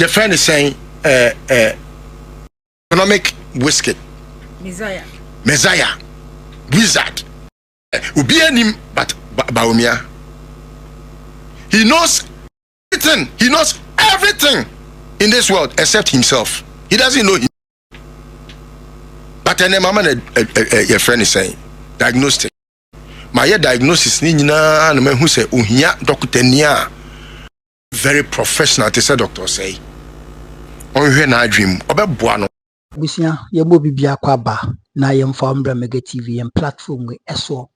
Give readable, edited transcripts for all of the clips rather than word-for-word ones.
your friend is saying economic whiskey. Messiah. Wizard. Ubianim but Bawumia. He knows everything. He knows everything in this world except himself. He doesn't know him. But then your friend is saying diagnostic. My diagnosis ni na me hu say ohia doctor nia very professional to say doctor say. Onhwe na adwem obeboa no. Busia ye mo bibia kwaba na ye mfa mbra mega TV en platform we eso.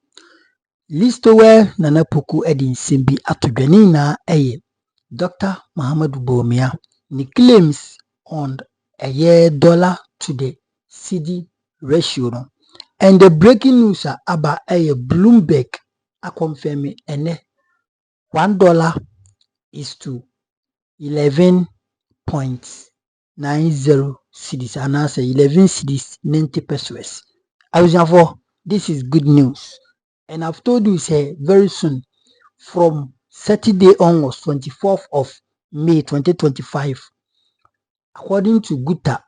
Listowel Nana Poku edin simbi atodwani na eye Dr Bawumia ni claims on a year dollar to the cedi ratio no. And the breaking news about a Bloomberg a confirm ene $1 is to 11.90 cedis and I say 11 cedis 90 pesos. I was for this is good news. And I've told you say very soon from Saturday onwards 24th of May 2025 according to Guta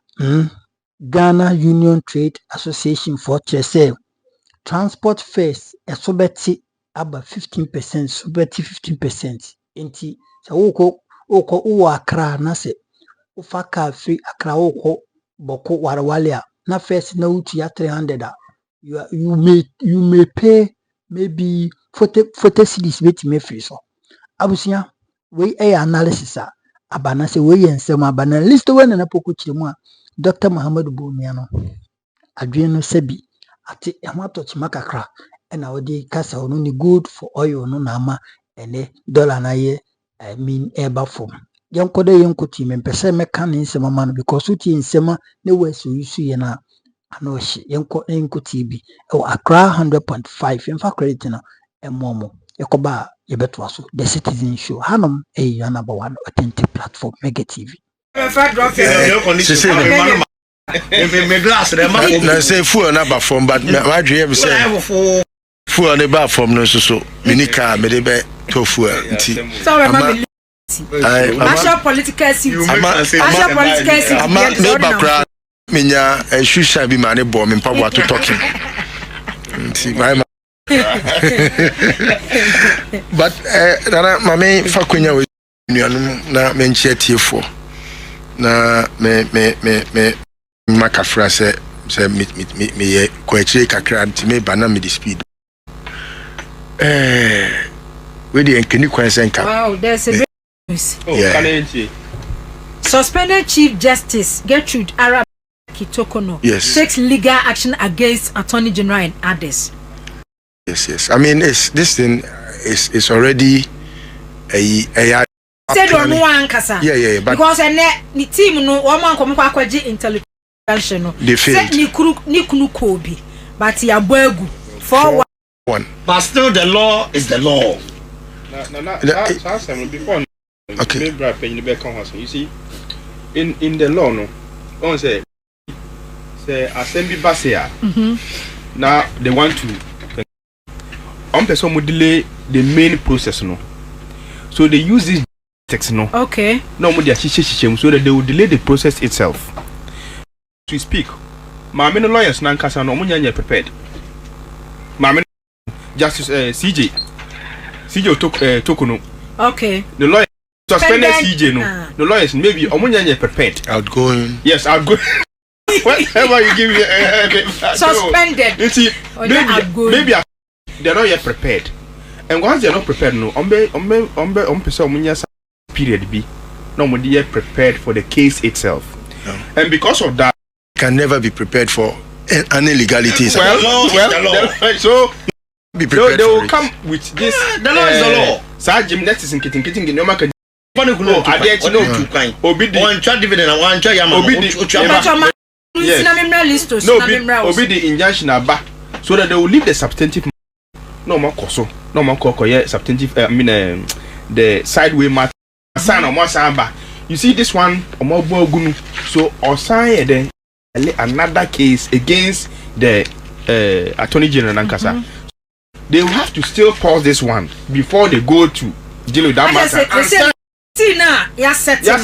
Ghana Union Trade Association for Chese transport fares esobeti aba 15% sobeti 15% enti sa woko uwa Accra na se ufaka free Accra woko boko warwale na fares na utu ya 300 you may pay maybe 40 cedis beti me free so abusia we analysis abana se we ensem abana Listowel Nana Poku chiremu Dr Bawumia no adwen no sebi ate amato chimakakra na odi kasa ono ni good for oil no na ama ene dollar na ye I mean eba form yenkode yenkoti mempese meka ne nsema ma no because uti nsema na wesu yusu ye na anohye yenkoti bi e Accra 100.5 emfa credit na emomo yekoba yebeto aso the Citizen Show hanom number 1 authentic platform Mega TV. Me glass na say fuel na ba form but my dream say fuel na ba form no so minika me de be to fuel nti Asha political seat me ba kra menya shusha bi ma ne bo me mpaboa to talking nti my but na mama fa kwenya we nuanum na me nchie tiefo na me makafra se me kwachire kakra nti me bana me speed we dey enkeni kwanse nka. Wow, there's a great news. Yeah. Suspended Chief Justice Gertrude Arab Kitokono takes legal action against Attorney General and others. Yes. I mean, this thing is already a said on one kasa. Yeah. But because the team no one man come kwaji intelligence no. They failed. Ni kunu kobi, but ya boegu for one. But still, the law is the law. Before okay. You see, in the law, no, on say assembly basia. Now they want to. Person will delay the main process, no. So they use this text, no. Okay. No, so that they will delay the process itself. To speak, my main lawyers nankasa no munya prepared. My Justice CJ Tokuno. Okay. The lawyer suspended CJ no. The lawyers maybe omunya prepared. Outgoing. Yes, outgoing. Whatever you give me suspended. You see, maybe they're not yet prepared. And once they're not prepared, no, period B, no one yet prepared for the case itself. No. And because of that, can never be prepared for an illegality. Well, so be prepared. They will come with this. The law is the law. Sir Jim, that is in kitting no market. Obidi one child dividend and one child yama. Obidi injunction aba, so that they will leave the substantive. No more koso, no more koko. Yeah, substantive. I mean, the sideway matter. You see this one, so Osai then another case against the Attorney General Nankasa. They will have to still pause this one before they go to deal with that matter. Tina, yes, set. Good.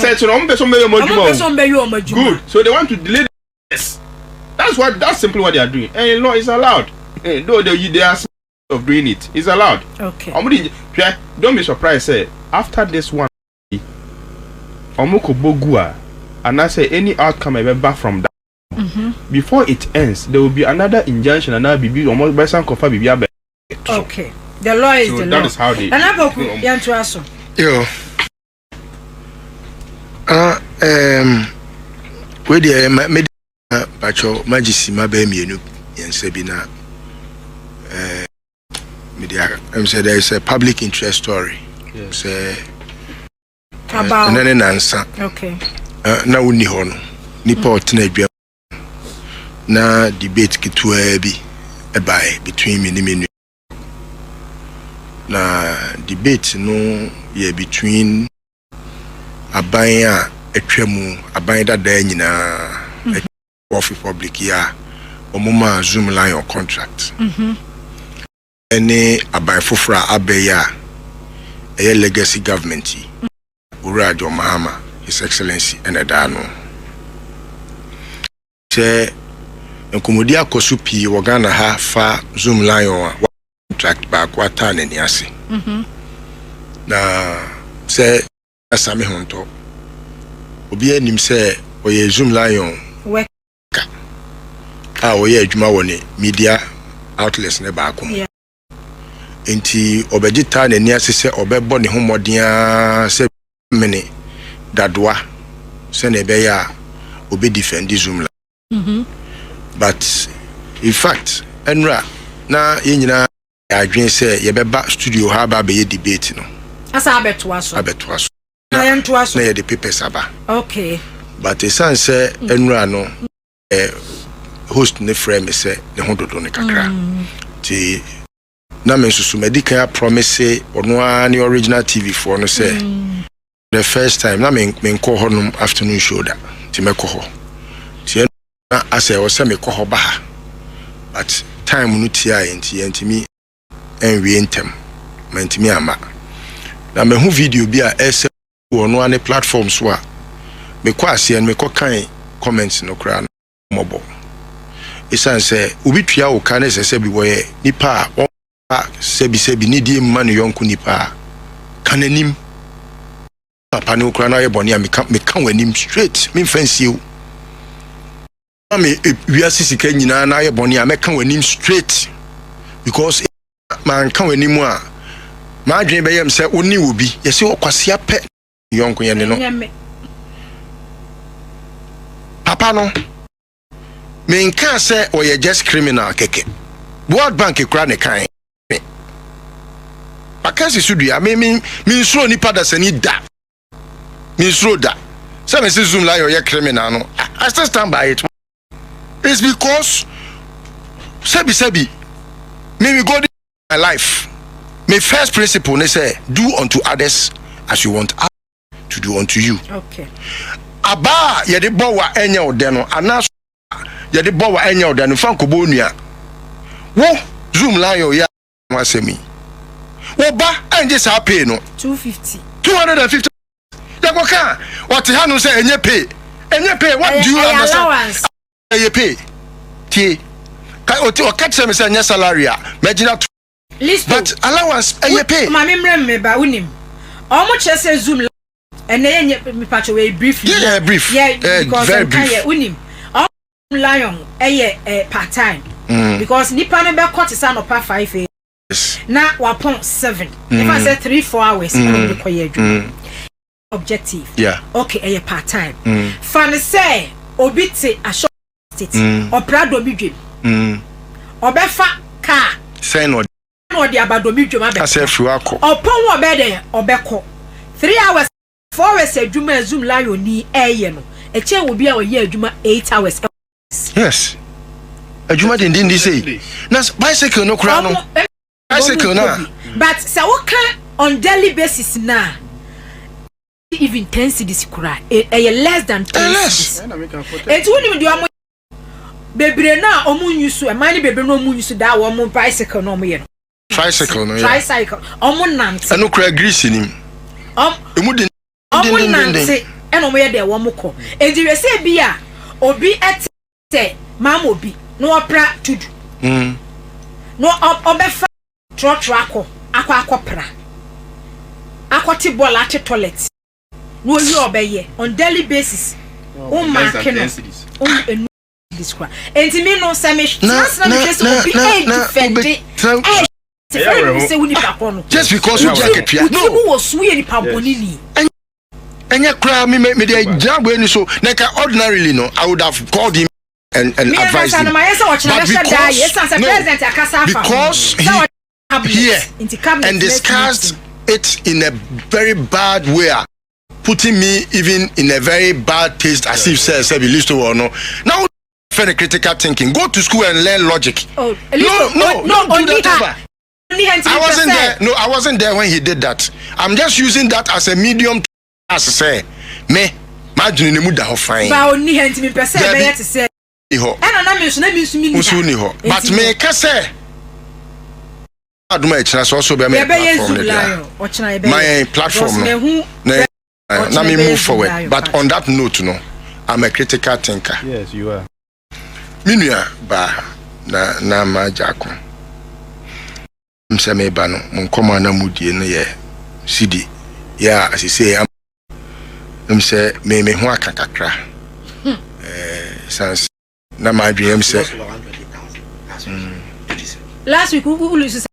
So they want to delay this. That's simply what they are doing. And law is allowed. Though they are of doing it. It's allowed. Okay. Don't be surprised, say after this one Omoko Bogua and I say any outcome ever back from that. Before it ends, there will be another injunction and another BB almost by some coffee BB. Okay. The law is the law. That is how they Nana Poku yantuaso. Yo. We dey me pacho magisi mabe mienu yense bi na media say there is a public interest story. Yes. Say about nansa. Okay. Na woni ho no nipa otena adwa na debate ketua bi ebai between me and me na debate no ye between aban a etwemu aban dada nyina of republic ya omuma zoom line contract any aban fofra abeya a legacy government Urajo Mahama His Excellency enedano se enkomodi akoso pi wogana ha fa zoom line contract back wata ne niase na se asame honto obi anim se oye zoom lion weka oye adwuma woni media outlets ne baako enti obegita ne niase se obebo ne homodia se mene dadwa se ne be ya obi defend zoom line but in fact enra na yenyina adwen se yebeba studio ha ba be debate no asa abeto aso na yento aso na ye the papers aba okay but esan se enra no host ne frame se ne hododo ne kakra ti na men susu medical promise ono ani original TV for no say the first time na men ko honum afternoon show da ti me ko ho ti na ase o se me ko ho ba but time no ti a enti mi enwie ntem mantimi ama na me hu video bi a ese ono ani platform so a me ko ase en me ko kan comments no kra mobo isan se obi twa o kan se bi boye nipa sebi ni di manu yonku nipa kananim papa no kra na ye boni me kan wanim straight me fancy o me wi asisi kan nyina na ye boni me kan wanim straight because man kan wanim a ma adwen be yem se oni obi yesi okwase ape yonku ye ne no papa no me nka se oye just criminal keke World Bank kra ne kan akasi sudu me nsuro ni pada sani da me nsuro da say me say zoom la your criminal no I still stand by it. It's because sabi me go my life my first principle ne say do unto others as you want to do unto you. Okay aba ye de bowa enya ode no ana ye de bowa enya ode no fan ko bonua wo zoom la your ya wasemi Oba anje sa pay no 250 yakoka what hanu say enye pay what do you understand enye pay tie ka oti o catch me say enye salary a magina but allowance enye pay ma me ba unim omo che say zoom ene enye me patch we brief because very brief unim lion eye part time because nipa ne be cut say no pa 5 na wapon 7 if I say 3-4 hours objective okay part time fan say obiti a short state obrado bidwem obefa car say no the abado bidwem abe say fuako opon wo be de obeko 3 hours 4 hours adwuma zoom lion ni eye no eche wo bia wo ye adwuma 8 hours yes adwuma din say na bicycle no kura no bicycle na but so okay on daily basis na even 10 cedis kura less than 10 cedis et woni do am bebre na omun yusu e mani bebre na omun yusu da wo omun bicycle na omun ye no tricycle no tricycle omun nante eno kura grease ni emu de nante and on where they were moko. And you say, Bia, obi at say, Mamma be no opera to do. No obefa trottraco, aqua. Aquati bolate toilets. No, you obey on daily basis. Oh, my goodness. Describe. And to me, no, Samish, just because you jacket piano. No, was sweet Pabonini. And you cry me, the job when you so, like ordinarily, no, I would have called him and advised him. Because he here and discussed it in a very bad way, putting me even in a very bad taste, as if say Listowel or no. Now, very critical thinking. Go to school and learn logic. Oh, no, I wasn't there. No, I wasn't there when he did that. I'm just using that as a medium to say, me, imagine the mood of fine. But only hand me per se, to say. But me can say. I do my chance also be my platform. Let me move forward. But on that note, no, I'm a critical thinker. Yes, you are. Minya ba na majako. Mse me ba no monkoma na mudie no ye cedi. Ya asise am mse me ho akakakra. Sans na madwe mse. Last week who lose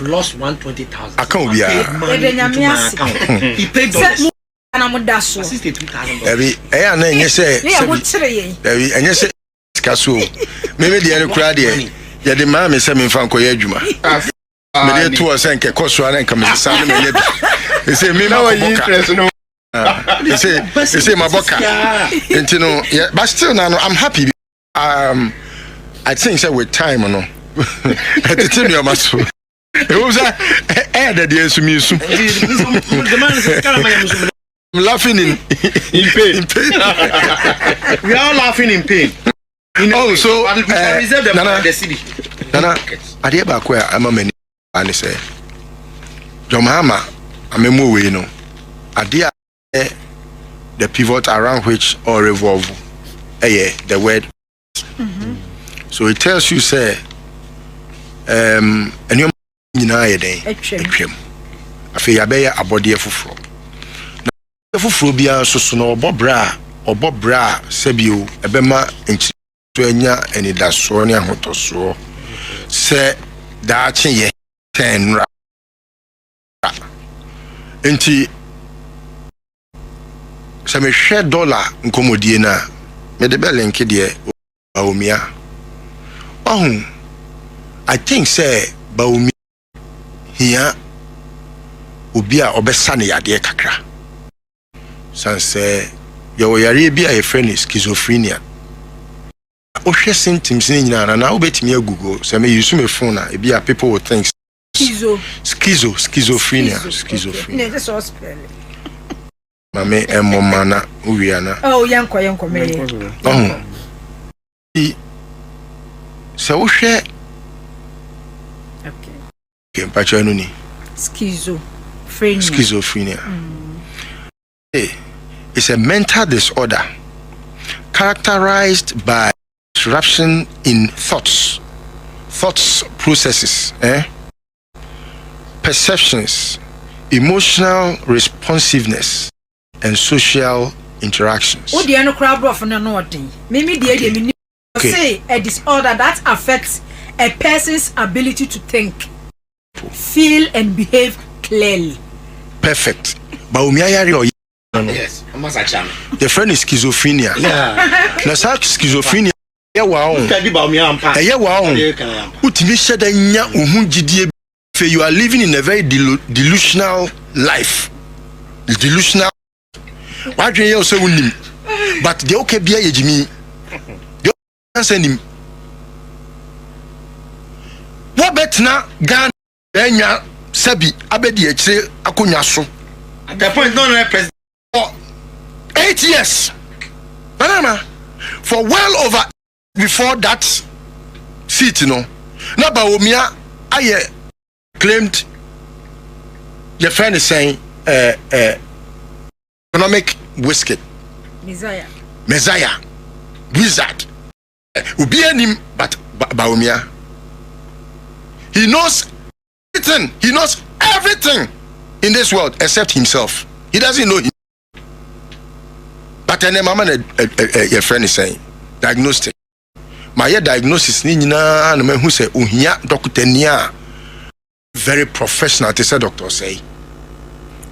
lost 120,000. Account bia. He paid dollars. Na mudaso. 62,000. Ebi na enye se. Ebi enye se kaso. Me de ene kura de. Ya de ma me se me fa nkoye adwuma. Me de to o se nke koso ara nka me sa na me ye. Se me ma interest no. Say my boka. And you know, yeah, but still now I'm happy. I think so with time no. I tell you much. It was that the answer. I'm laughing in pain. We are laughing in pain. Oh, so reserve the city. Nana, I dear back where I'm a man and say, John Mahama, I'm a movie, you know. I dear the pivot around which all revolve the word. So it tells you, say, and you're in a day. I feel a bear a body of fufro. Fufrobia so no bobra or bobra sebio a bema in Chituania and it does Sonia Hotoso. Say that ye 10 ra. Enti some share dollar incomodiena made the bell and kiddy Bawumia. Oh, I think, say, Bawumia here Ubia Obesani Adia Kakra. Sanse, your Arabia a friend is schizophrenia. Osha symptoms in and now bet me a Google. So me use my phone. Be people would think schizophrenia. Mame and Momana Uriana. Oh, Yanko, oh. So share. Okay. Pachanuni. Schizophrenia. It's a mental disorder characterized by disruption in thoughts processes, perceptions, emotional responsiveness, and social interactions. What the crowd of maybe the say a disorder that affects a person's ability to think, feel, and behave clearly. Perfect. Bawumia yari yes, the friend is schizophrenia. Yeah. Na sa schizophrenia ya wa on. Ya wa on. Utimi sheda nya ohun gidie fe you are living in a very delusional life. Delusional. Why do you say unim? But the okay bia yejimi. The answer him. What betna Ghana enya sabi abedi ekire akonya so. At the point non represent 8 years. Banana for well over before that seat, you know. Now Bawumia I claimed your friend is saying economic wizard, Messiah, wizard. Ubianim, but Bawumia. He knows everything. He knows everything in this world except himself. He doesn't know him. But then mama your friend is saying diagnostic. My diagnosis ni na me hu say ohia doctor nia very professional to say doctor say.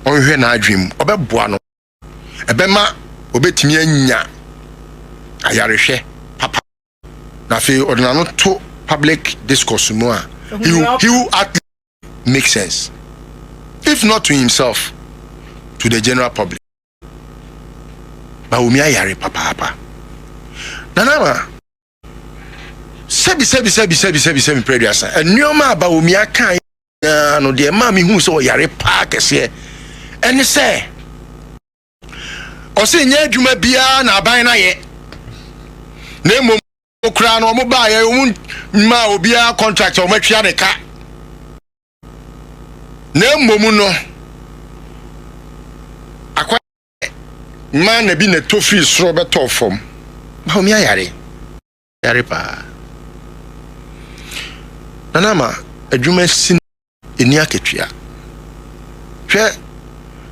On hwe na dream obeboa no. Ebema obetimi anya ayarehwe papa. Na fe ordinano to public discourse mu a he will at make sense. If not to himself, to the general public. Bawumia yare papa. Nana sebi prediasa. Enyoma Bawumia kan no de mami hu so yare pa kese. Eni se o se nya adwuma bia na aban na ye. Na mom okra no mo ba ye ma obia contract o matwa ne ka. Na mom no akwa man na bi na tofi soro beto fom. Bawumia yare pa. Nanama adwuma sin eni aketua. Hwe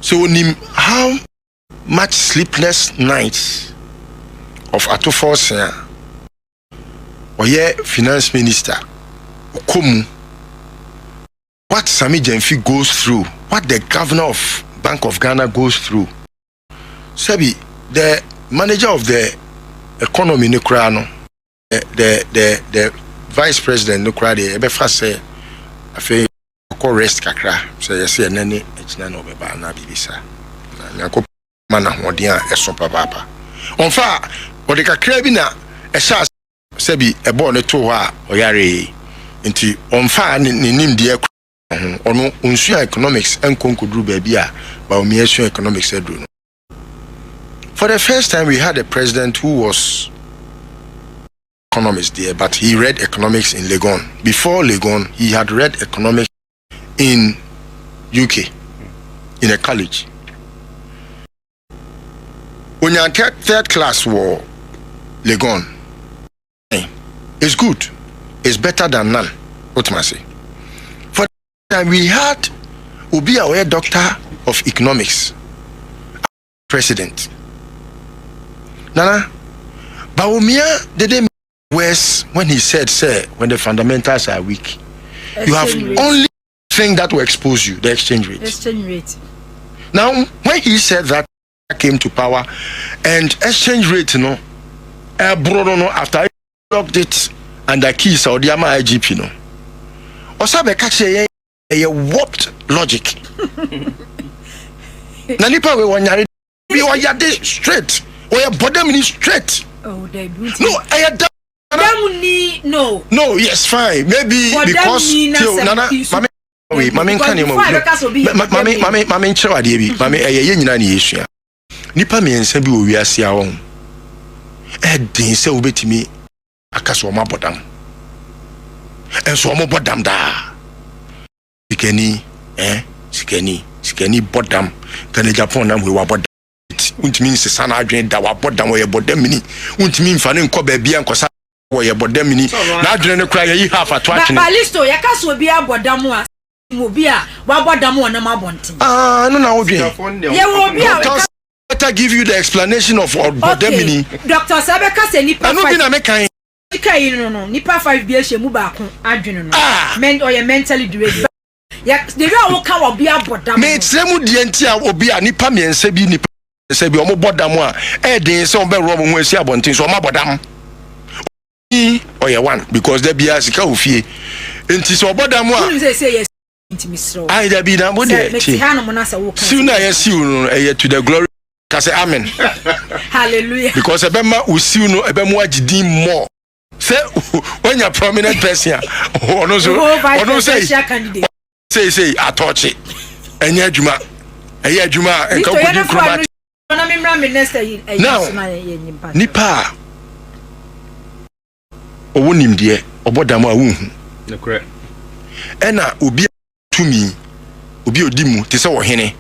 so nim how much sleepless nights of Atoforsia or ye finance minister Okumu, what Sami Jenfi goes through, what the governor of Bank of Ghana goes through. Sebi, the manager of the economy Nukrano, the vice president Nukradi, Ebefa say, I feel rest kakra, so you say, Nani, it's none of a na bibisa. Nako mana hodia esopa papa. On fa, or the kakrabina, a shas, Sebi, a bonnet to her, or yare, into on fa, nim dear. Ono unsia economics and konkudru babia Bawumia economics edru. For the first time we had a president who was economist there, but he read economics in Legon. Before Legon, he had read economics in UK in a college. When you third class war Legon, it's good. It's better than none. What must I say? And we had Obi Awe, doctor of economics, president. Nana Bawumia didn't worse when he said, "Sir, when the fundamentals are weak, you have only thing that will expose you: the exchange rate." Exchange rate. Now, when he said that, came to power, and exchange rate, after I locked it and the keys or the IGP, Osabe kache a warped logic. Nanipa we wanyari we were straight. We are bottom straight. Oh, they do. No, I had no. No, yes, fine. Maybe because Nana, Mami can you Mami Chawa Debi, Mami Yena Yeshia. Nipa me and Sabi we are see our own. Din say obeti me akaso ma bodam. And so mo bodam da. Sikeni bodam kan Japan na we wa bodam untimi nsesa na adwen da wa bodam we bodam mini untimi mfa ne nko ba bia nkosa we bodam mini na adwen ne kra yi half ato atwene ba listo ya ka so bia bodam a mo bia wa bodam wona ma bonten no na odwen ye wo bia better give you the explanation of bodam mini Dr Sabeka se nipa anu bi na me kan no nipa 5 bia hye mu ba ko adwen no men or ye mentally deranged. Yeah, the real work will be a bodam. Me tremu die ntia obi a nipa miensa bi nipa se bi omo bodam a den se on be ro mo esi abontin so omo bodam. Oye one because there be a sika ofie. Enti so bodam a. You say yes intimi so. Ai da bi na mo de. Siu na yes siu no to the glory. Ka say amen. Hallelujah. Because ebema usiu no ebemu agidin more. Say when you prominent person ono say candidate. Say atoche enya adwuma eya adwuma enka kodi kroma na memra minister nipa owo nimde obodam a wonhu na correct ena obi tumi obi odimu te se wo hene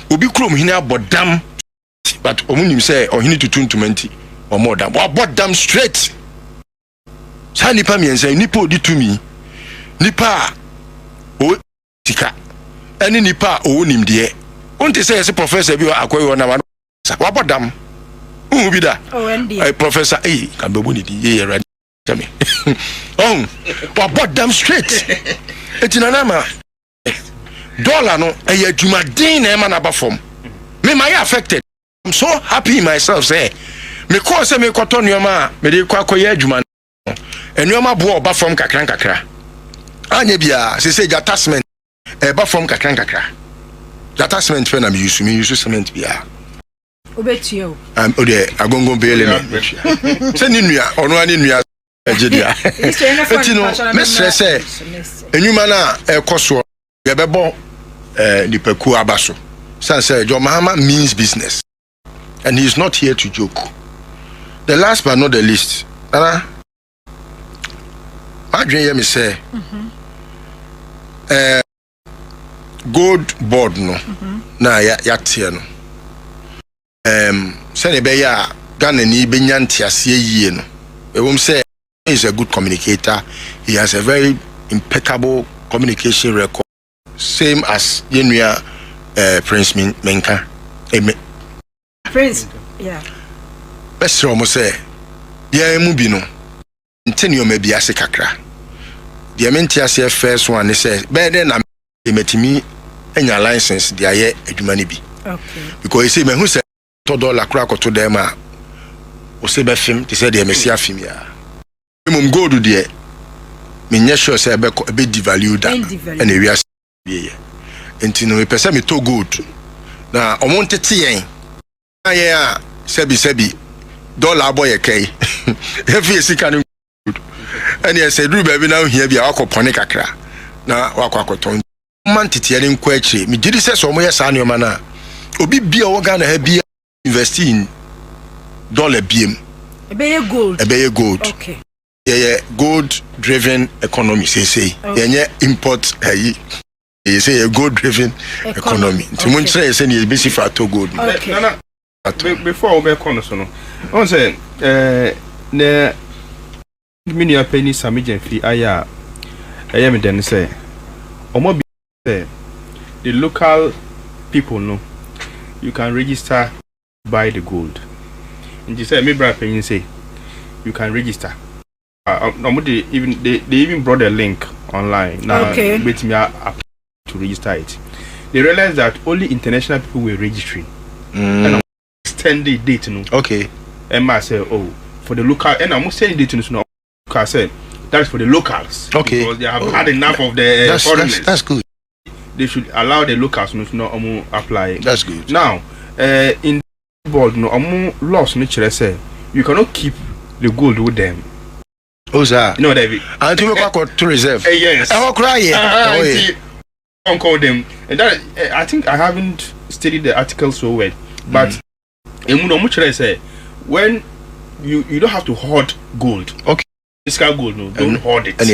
obi krom hene abodam but omunim say ohini to 20 or more than what bought them straight. Sa nipa mi ense nipa odi to me nipa o tika any nipa o nim de won't say as a professor bi akoy na wa bought them who be that professor can be boni di ready tell me what bought them straight etinanama dollar no e adwuma din na e ma na ba form me my affected. I'm so happy myself say me call say me koto nyoma me dey kwa koye adwuma and nyoma bo ba form kakra anya bia say attachment e ba form kakra attachment fe na me use cement bia obetio ode agongo bele me say ni nua ono ani nua ejedia eti no me stress enyuma na e koso ye bebo nipaku abaso say John Mahama means business and he is not here to joke. The last but not the least, I dream me say gold board no na ya tie no say be ya Ghana ni be nyanti ase yie no e wom say he is a good communicator. He has a very impeccable communication record, same as Yenua Prince Menka Prince yeah best almost say yeah mu bi no nteni o ma bi ase kakra the mentiase first one say be then na emetimi enya license dia ye adwuma ni bi okay because you say me hu say $1 kra koto dem a o se be film te say the mesia film ya mum gold de me nya sure say be devalue da and e wiase ye enti no me pese me to gold na omontete yen aye a sebi dollar boy kai if you see can and you say do baby now here bia wakopone kakra na wakwakoton man tete yen nko akire me gidi say so mo yes anu ma na obi bia wo Ghana ha bia invest in dollar biem ebe gold okay yeah gold driven economy say yenye import you say a gold driven economy so mun say say basic for to gold okay before we come so no on say na mini apeni samijen fi aya me den say omo bi say the local people no you can register buy the gold and you say me bra apeni say you can register they even brought a link online now with me to register it. They realized that only international people were registering and extend the date no okay and I say oh for the local and I'm sending date no I said that's for the locals okay because they have had enough of the foreigners. That's good. They should allow the locals to apply. That's good. Now in the board no laws no say you cannot keep the gold with them. Oh sir no David and to make to reserve yes I will cry call them and that I think I haven't studied the article so well but say when you don't have to hoard gold okay physical gold no don't hoard it and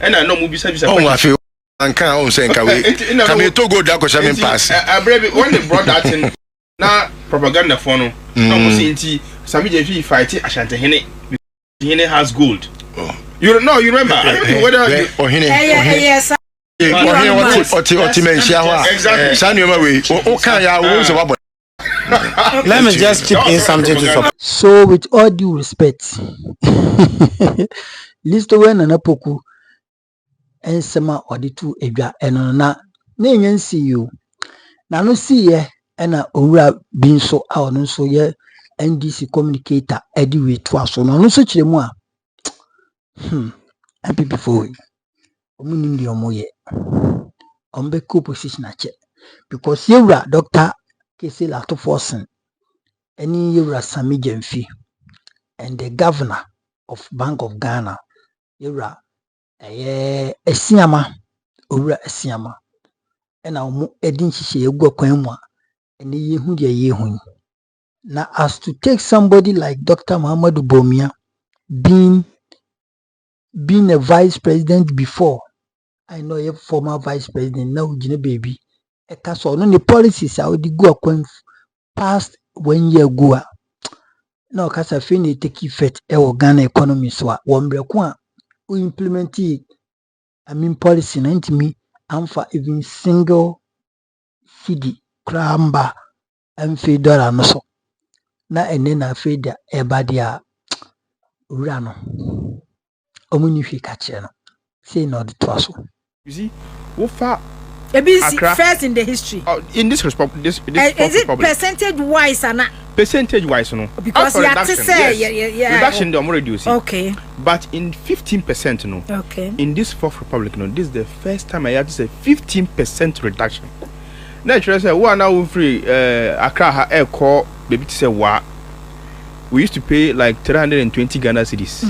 and I know movie service I feel and can't say can we to go that question pass when they brought that in now propaganda for no Sami Jefi fight Ashanti Hene has gold. You remember I don't know whether yes let me just chip in something to support. So with all due respect Listowel Nana Poku ensema oditu edwa eno na enyen CEO na no see ena owura bi nso a ono nso ye NDC communicator edi we to aso no nso kire mu a MPP for omuni ndi omoye ombe ko position ache because yewura Dr Kese Lato Forsen any yewura Sami Jemfi and the governor of Bank of Ghana yewura Esiama owura Esiama ena omo edin hihye egu akwan mu a ene yehu de yehu na as to take somebody like Dr Bawumia being a vice president before I know a former vice president now ujine baby eka so no the policies a odi gu akwan past 1 year ago na okasa fe na take effect e wo Ghana economy so a wo mbreko a we implement policy na ntimi amfa even single cedi kramba amfe dollar no so na ene na fe da e ba dia ura no omuni hwe ka kire no say no the to so you see wo fa first in the history in this is it percentage wise or not? Percentage wise no because you have to say yeah reduction they reduce okay but in 15% no okay in this fourth republic no this is the first time I have to say 15% reduction naturally say one now free Accra ha air call baby to say wa we used to pay like 320 Ghana cedis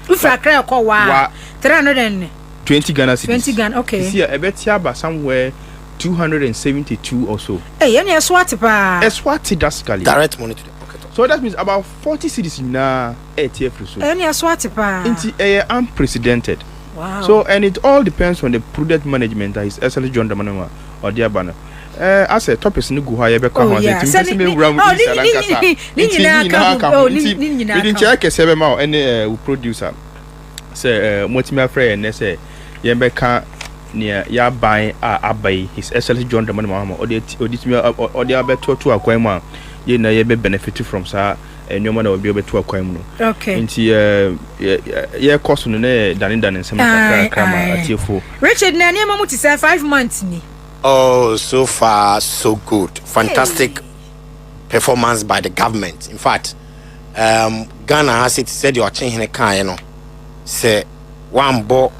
if Accra call wa 320 Ghana cedis 20 Ghana okay see a bet somewhere 272 or so. Hey, any swati pa? A swati drastically. Direct money to the pocket. So that means about 40 cities na ATF so. Any swati pa? It's unprecedented. Wow. So and it all depends on the prudent management that is essentially John Damanama or the Abana. As a topic in go higher back on yeah. We didn't check a 7 mile any producer. Say Motima Frey and they say Yembeka near ya buy abai his essentially John the Mama or the other to acquire ye na ye be benefit from sa and your man will be able to acquire okay into ye cost no dan some crama at your four Richard na near mamu to say 5 months ni oh so far so good fantastic performance by the government in fact Ghana has it said you are changing a car you know say one bo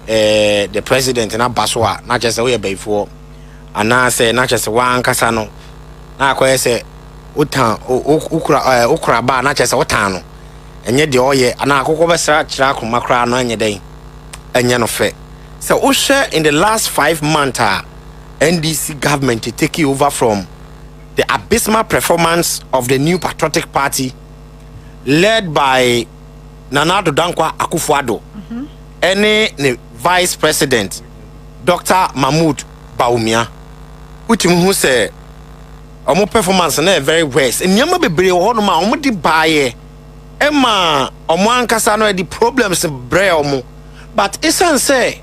the president na baswa na just we be for and na say na just one kasa no na akoye say utan ukura ba na just utan no enye de oye na akoko besra kira akoma kra no enye den enye no fe so o share in the last 5 months NDC government to take over from the abysmal performance of the new patriotic party led by Nana Akufo-Addo any Vice President Dr Bawumia which who say omo performance na very worse nyama bebre wo no ma omo di baaye ema omo ankasa no di problems bre omo but isan say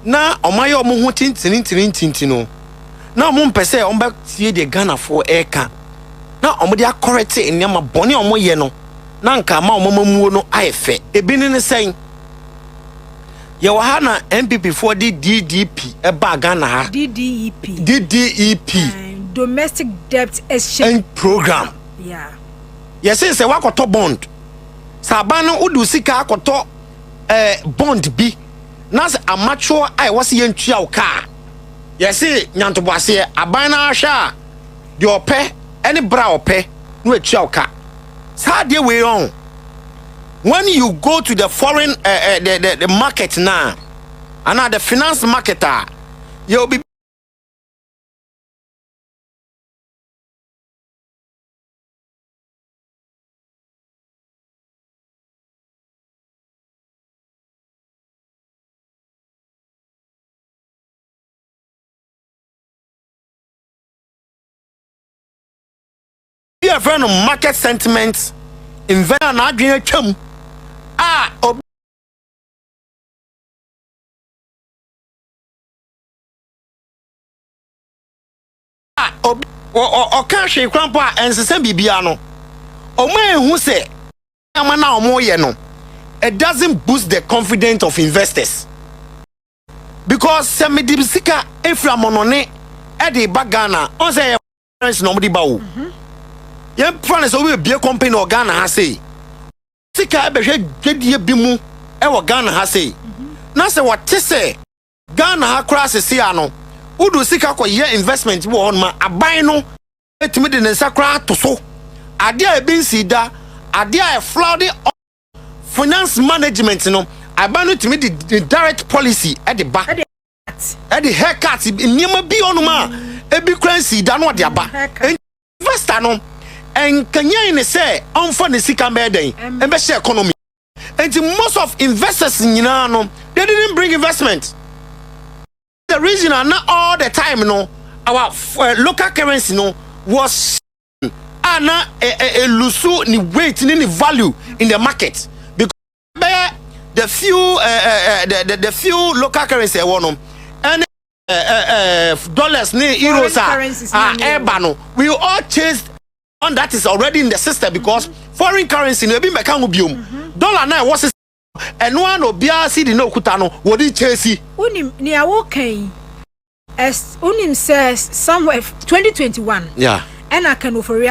na omo ye omo ho tintin no na omo mpese omo ba tie de Ghana for eka na omo dia correct nyama bone omo ye no na nka ma omo mamuo no ayefe ebi ne sen ye wa ha na MPP for the DDP e ba Ghana ha DDEP domestic debt exchange program yeah yes say wakoto bond sabano udu sika akoto bond bi na se amacho ai wase yentua wo ka yes nyantobo ase aban na ahwa de ope any bra ope no atua wo ka sa de we on when you go to the foreign the market now and the finance marketer you'll be a friend of market sentiment investor na adwene twam o ka hwe krampa ensese bibia no o ma ehu se ama na o mo ye no it doesn't boost the confidence of investors because semidibsika efra monone e de bagana on say no mo di bawo ye friends o we bie company o Ghana ha say sika e be hwe dwedie bi mu e wo Ghana ha say na se what say Ghana ha kra se ano udu sika ko ye investment wo on ma aban no etimi de nsa kra to so ade a ebinsi da ade a fraud finance management no aban no timi de direct policy e de ba e de haircut niam bi on ma ebi currency da no de aba investor no en kanya ne say onfa ne sika me den e be share economy and most of investors nyina no they didn't bring investment. The reason are not all the time, our local currency was ana lusu ni weight ni value in the market because the few the few local currency and dollars ni euros are we all chased on that is already in the system because foreign currency no be meka ngo biom dollar na was and one obia see the no kuta no wodi chase unim ni awokan as unim says somewhere 2021 yeah and I can offer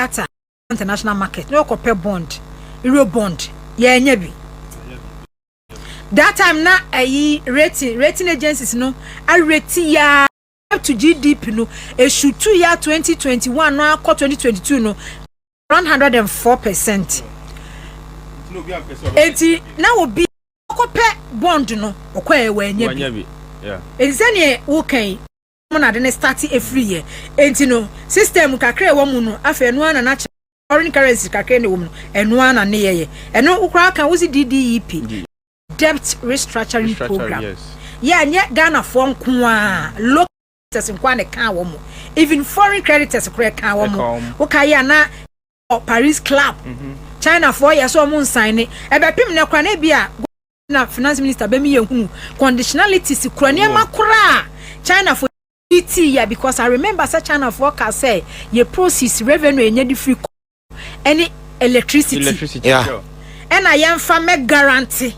international market no copper bond euro bond yeah nya bi that time na rating agencies no I rate ya up to GDP no e should 2 year 2021 no 2022 no 104%. Enti na obi copper bond no okwa we nya bi yeah ezani wo kan mo na de start every year enti no system kakra e wo mu no afa enu ana na foreign currency kakra ne wo mu enu ana ne ye enu ukra kan wo si DDEP debt restructuring program yes yeah nya Ghana for nko a local nko ne kan wo mu even foreign creditors kra kan wo mu wo kai na Paris Club China for years so mo sign e be pim ne kra na bia na finance minister be mi yehu conditionalities kra ne makura China for yeah, because I remember such China forecast say your process revenue and the free any electricity. Yeah. And I am for me guarantee.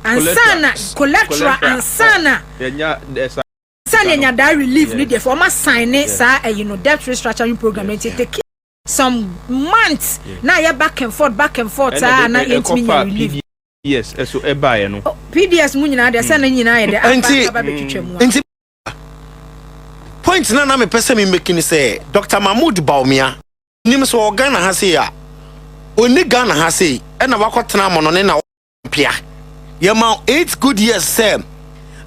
And sana collateral and sana. Sana that relief need for my sign it sir you know debt restructuring program it take some months now you're back and forth and now it mean relief. Yes, so e buy no. PDS mu nyina de sana nyina de aba betwetwemu. Point na me pese me making say Dr Bawumia nim so Ghana ha say ya oni Ghana ha say e na wakotena mo no ne na pia ye ma 8 good years say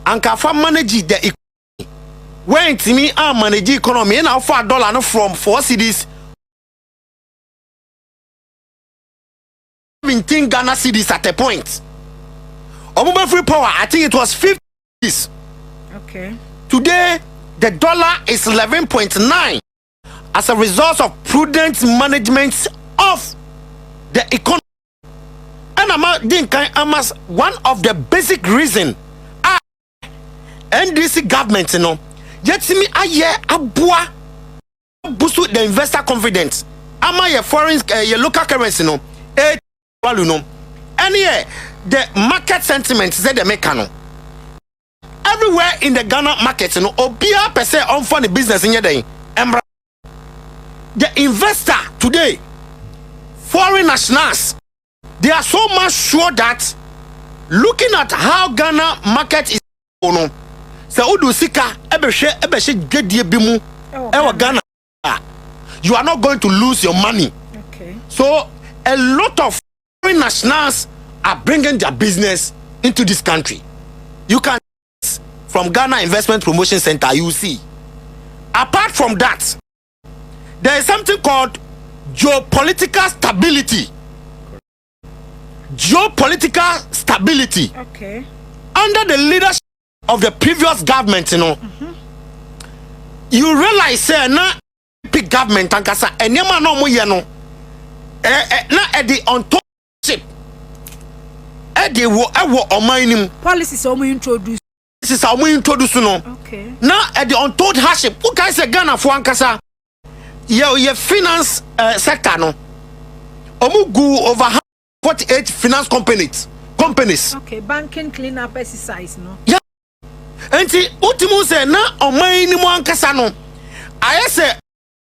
anka fa manage the economy when me a manage economy na for dollar no from 4 cedis 17 Ghana cedis at a point omo free power I think it was 50 cedis. Okay, today the dollar is 11.9 as a result of prudent management of the economy. And one of the basic reason NDC government, you know, yet me a year abua boost the investor confidence. Ama your foreign your local currency, no, value no, and yeah, the market sentiment said the mechano. Everywhere in the Ghana market, you know, obia per se on funny business in your day. The investor today, foreign nationals, they are so much sure that looking at how Ghana market is, so udu sika ebeshe gedie bimu ewa Ghana, you are not going to lose your money. Okay. So a lot of foreign nationals are bringing their business into this country. You can from Ghana Investment Promotion Center, you see. Apart from that, there is something called geopolitical stability. Geopolitical stability. Okay. Under the leadership of the previous government, you know, you realize say na big government ankasa enyama no mo ye no na e the on top ship e dey wo omanim policies o mo introduce. This is how we introduce no. Okay. Now at the untold hardship, who can say Ghana for ankasa? Your finance sector no. Omugu over 48 finance companies. Okay, banking cleanup exercise no. Yeah. And see, ultimu say na omai ni mo ankasa no. I say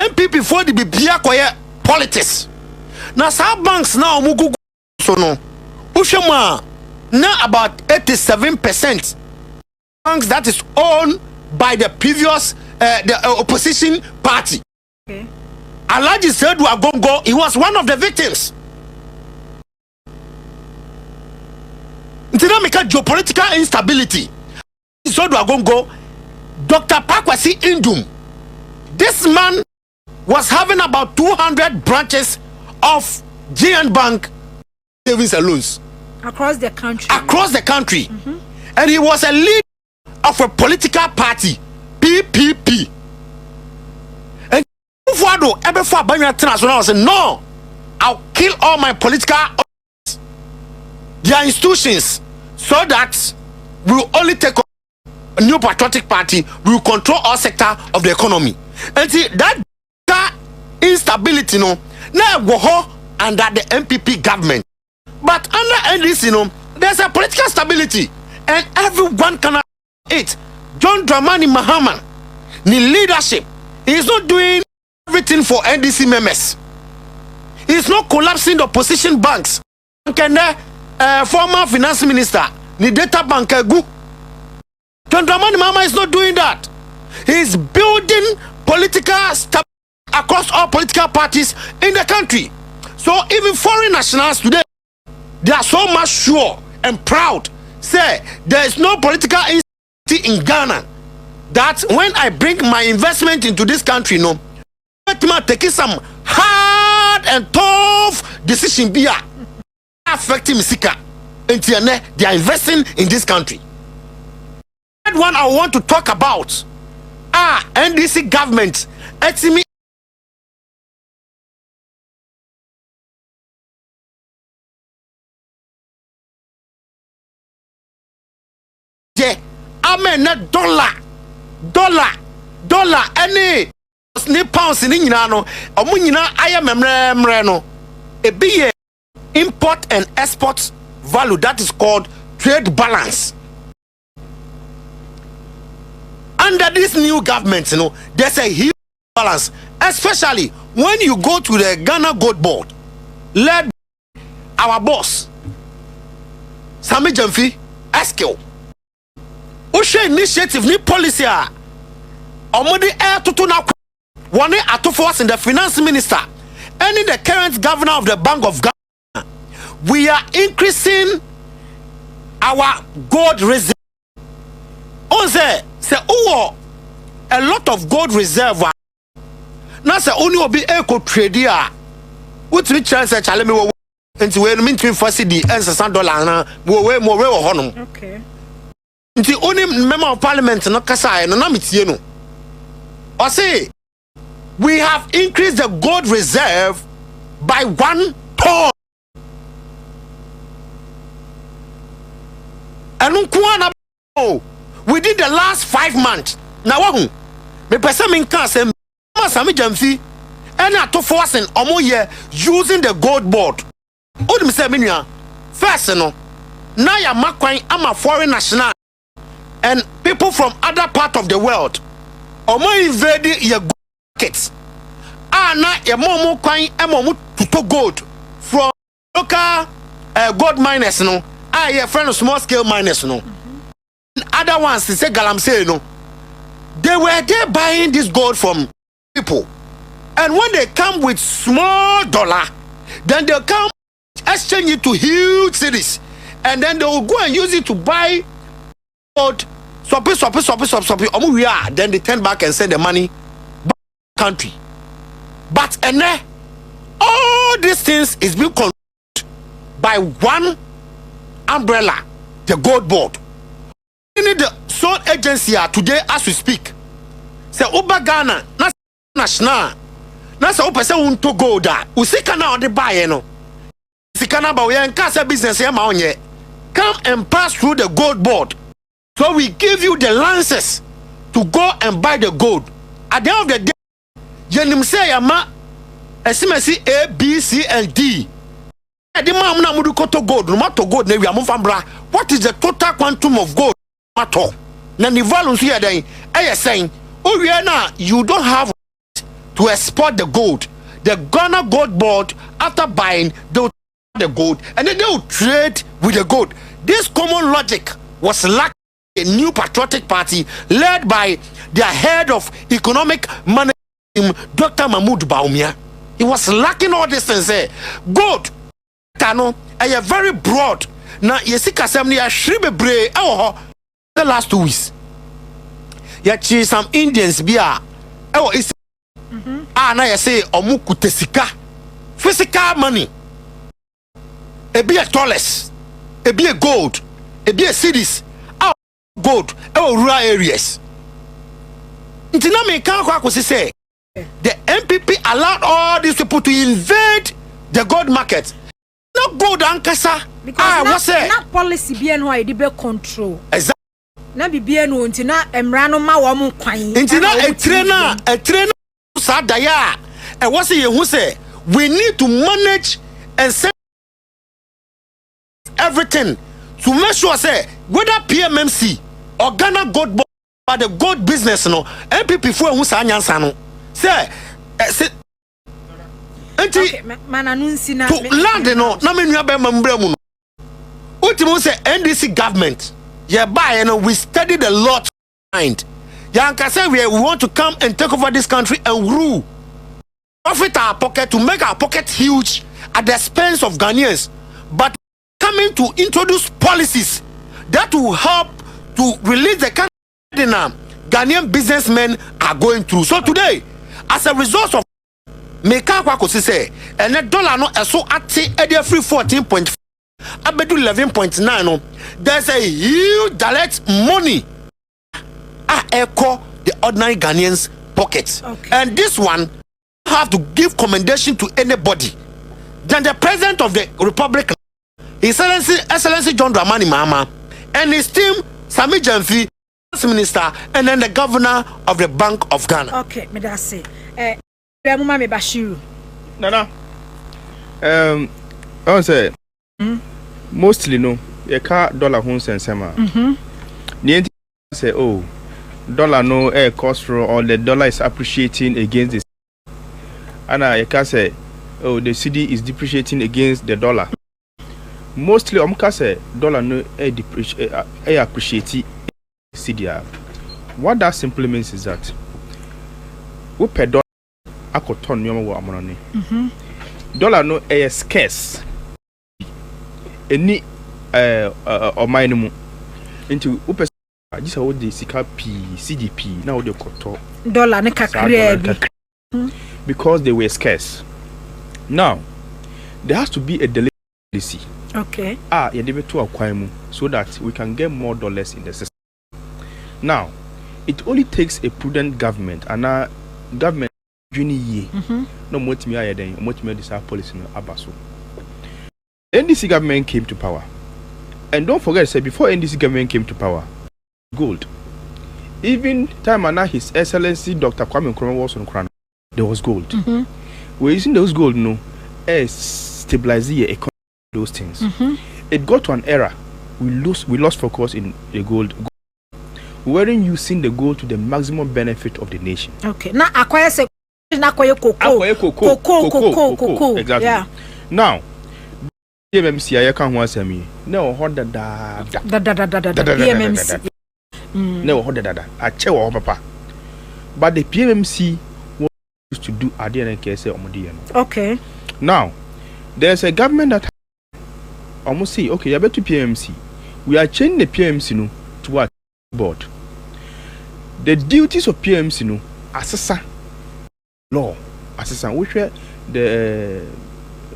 MPP for the bibia koye politics. Na sa banks na omugu so no. Ushema na about 87%. That is owned by the previous the opposition party. Okay. Alhaji Seydou Agongo, he was one of the victims. Dynamical geopolitical instability. Seydou Agongo, Dr. Pakwasi Indum. This man was having about 200 branches of GN Bank savings and loans across the country. And he was a leader of a political party, PPP. And Fuado ebe for Banya International say no, I'll kill all my political their institutions so that we will only take a new patriotic party, we will control all sector of the economy. And see that instability, no, now go under the MPP government. But under NDC, no, there's a political stability, and everyone can it. John Dramani Mahama, the leadership, he is not doing everything for NDC members. He is not collapsing the opposition banks. Former finance minister, the data bank, John Dramani Mahama is not doing that. He is building political stability across all political parties in the country. So even foreign nationals today, they are so much sure and proud. Say there is no political instability in Ghana that when I bring my investment into this country, no, taking some hard and tough decision be affecting Misika until they are investing in this country. That one I want to talk about. NDC government, me. Amen, dollar, any pounds in Inano, or Munina, I am Mreno. A be import and export value that is called trade balance. Under this new government, you know, there's a huge balance, especially when you go to the Ghana Gold Board, led by our boss, Sami Jamfi, Eskel. Ushe initiative ni policy omodi air to na one ato force in the finance minister and in the current governor of the Bank of Ghana. We are increasing our gold reserve. On say a lot of gold reserve. Now say only will be eco trader. What we chance a challenge me into we mean to cedi and $100 na we more honum. Okay. The only member of parliament no kasa no na mitie no. I say we have increased the gold reserve by 1 ton. And within the last 5 months. Now what? Me person min kan say Sami Jamfi and to forcing omo year using the gold board. What me say me first no. Now ya makwan am a foreign national and people from other part of the world omo invade your markets. Na ya momo kwan emomu to gold from local gold miners no. Your friend of small scale miners no. Other ones they say galamsey no. They were there buying this gold from people. And when they come with small dollar, then they'll come exchange it to huge cities. And then they will go and use it to buy gold. Then they turn back and send the money back to the country. But all these things is being controlled by one umbrella, the gold board. The sole agency today as we speak. Say Uba Ghana, na national. Na say Upa say unto gold da. Usika na on the buy no. Sikana ba we nkasa business ya ma onye. Come and pass through the gold board. So we give you the licenses to go and buy the gold. At the end of the day, yenim say ya ma esimesi A, B, C, and D. The man na mudu koto gold, no matter gold na we amfambra. What is the total quantum of gold? Matter. Na the value here then saying, oh yeah, now you don't have to export the gold. The Ghana Gold Board, after buying, they'll the gold and then they'll trade with the gold. This common logic was lacking a new patriotic party led by their head of economic management, Dr. Bawumia. He was lacking all this things there. Gold, Tano, a very broad. Now, Yesika Assembly, a shribe bre, the last 2 weeks. Yet some Indians be is now you say omuku tesika physical money. A be a dollars, a be a gold, a be a cities, gold, rural areas. Intina me can't say the MPP allowed all these people to invade the gold market. Not gold ankasa. Because what's it? Not policy be no I be control. Exactly. Na bibia no ntina emra ma wo mo kwan. Ntina a trainer sadaya. And what's it who say we need to manage and set everything to make sure say whether PMMC or Ghana Gold Board or the gold business no MPP for who sa nyansa no say okay, man anunsi na land no na me nua be mambra mu no ultimo say NDC government yeah buy and we study the law mind yanka say we want to come and take over this country and rule, profit our pocket to make our pocket huge at the expense of Ghanaians, but coming to introduce policies that will help to release the country Ghanaian businessmen are going through. So today, as a result of Meka Kwakosi say, and the dollar no so at free 14.5 abedu 11.9 no, there's a huge direct money echo the ordinary Ghanaians pockets. Okay. And this one have to give commendation to anybody than the president of the republic, His Excellency John Dramani Mahama, and his team Sami Jamfi, minister, and then the governor of the Bank of Ghana. Okay, me that's say Mama me Bashiru. Nana. I say mostly no, you can't dollar home sensema. The say oh, dollar no air cost for or the dollar is appreciating against this. And you can say oh the cedi is depreciating against the dollar. Mostly can say dollar no appreciate cedi. What that simply means is that we pay dollar akoton nyoma wo amonone. Dollar no scarce. Any or minimum into upe just how the sika p CDP now the koto dollar ne kakra because they were scarce. Now there has to be a delivery policy. Okay. You debe to acquire mu so that we can get more dollars in the system. Now it only takes a prudent government and a government juni no motimi ayeden motimi this policy no abaso. NDC government came to power. And don't forget, say before NDC government came to power, gold. Even time and now His Excellency Dr. Kwame Nkrumah was on Crown, there was gold. We're using those gold no as stabilize the economy, those things. It got to an era we lost focus in the gold. We weren't using the gold to the maximum benefit of the nation. Okay. Now acquire cocoa. Exactly. Yeah. Now PMMC I can want me. No hold da PMMC. No hold da. I check papa. But the PMMC used to do at the end say omodi. Okay. Now there's a government that almost say okay, you better PMMC. We are changing the PMMC no to what board. The duties of PMMC no assessor law assessor which the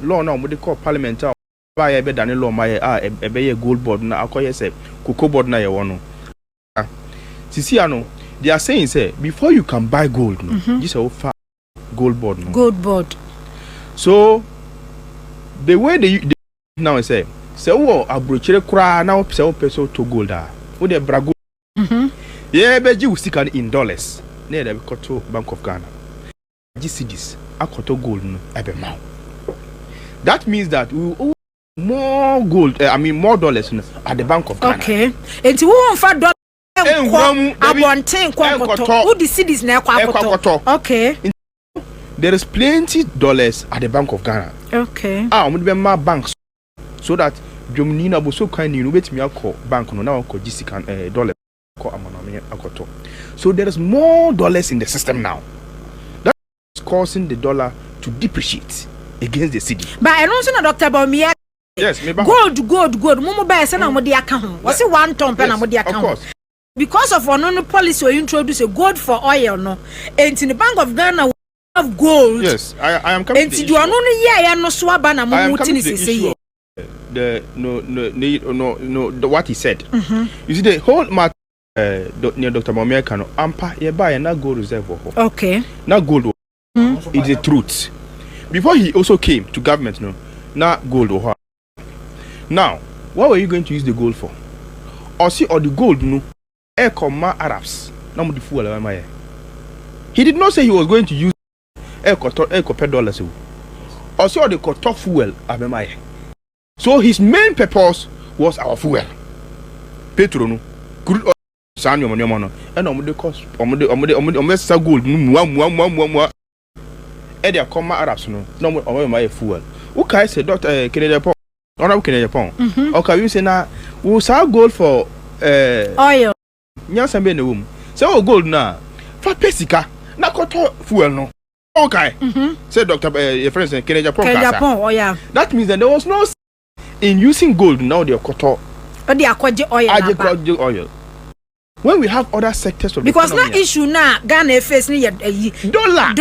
law now what they call parliament buy a bed than a law my a gold board na akoye say cocoa board na ye wono. Sisiano they are saying say before you can buy gold no this is far gold board no. Gold board. So the way they now say wo abrochire kura na wo pese wo peso to gold ah wo de bra gold yeah beji wo sika in dollars na dey to Bank of Ghana cedis akoto gold no ebe ma. That means that we will more gold, more dollars at the Bank of Ghana. Okay. And you won't find dollars. Okay. There is plenty dollars at the Bank of Ghana. Okay. I'm going to my banks so that Jomnina was so kind you wait me call bank no now call GC dollar call. So there is more dollars in the system now. That is causing the dollar to depreciate against the cedi. But I don't know Dr. Bawumia. Yes, maybe gold. Momo buy say na mo dey account. Was it 1 ton pe na mo dey account? Of course. Because of one policy we introduce a gold for oil no. And in the Bank of Ghana we have gold. Yes, I am coming. And you are no yeah no swaba na mo muti ni say. The what he said. You see the whole matter near Dr. Bawumia no ampa ye buy na gold reserve. Okay. Na gold It's the truth. Before he also came to government, no, now gold or what? Now, what were you going to use the gold for? Or see, or the gold, no, Arabs. No, the fool, he did not say he was going to use $dollars. Or see, or the cotton fuel, so his main purpose was our fuel. Petrol, no, crude oil, sand, and the cost, gold, and they come Arabs, no, my fuel. Okay, said Dr. Kennedy Pong, or Kennedy Pong. Okay, you say now, we sell gold for oil. Yes, I'm in the room. So, gold now, for Pesica, not cotton fuel, no. Okay, said Dr. Your friend Kennedy Pong. Oh, yeah. That means that there was no in using gold now, they are cotton. Or they are oil. When we have other sectors of because the economy, now issue now Ghana face dollar.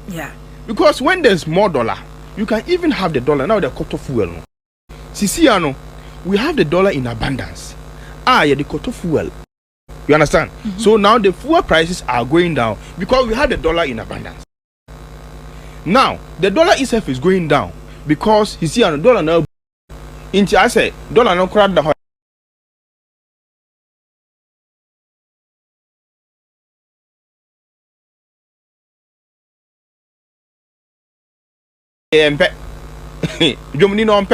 Yeah. Because when there's more dollar, you can even have the dollar. Now the cotton fuel. Sisiano, we have the dollar in abundance. Yeah, the cotton fuel. You understand? So now the fuel prices are going down because we have the dollar in abundance. Now the dollar itself is going down because you see, the dollar now. Into I say dollar no crowd the Germany no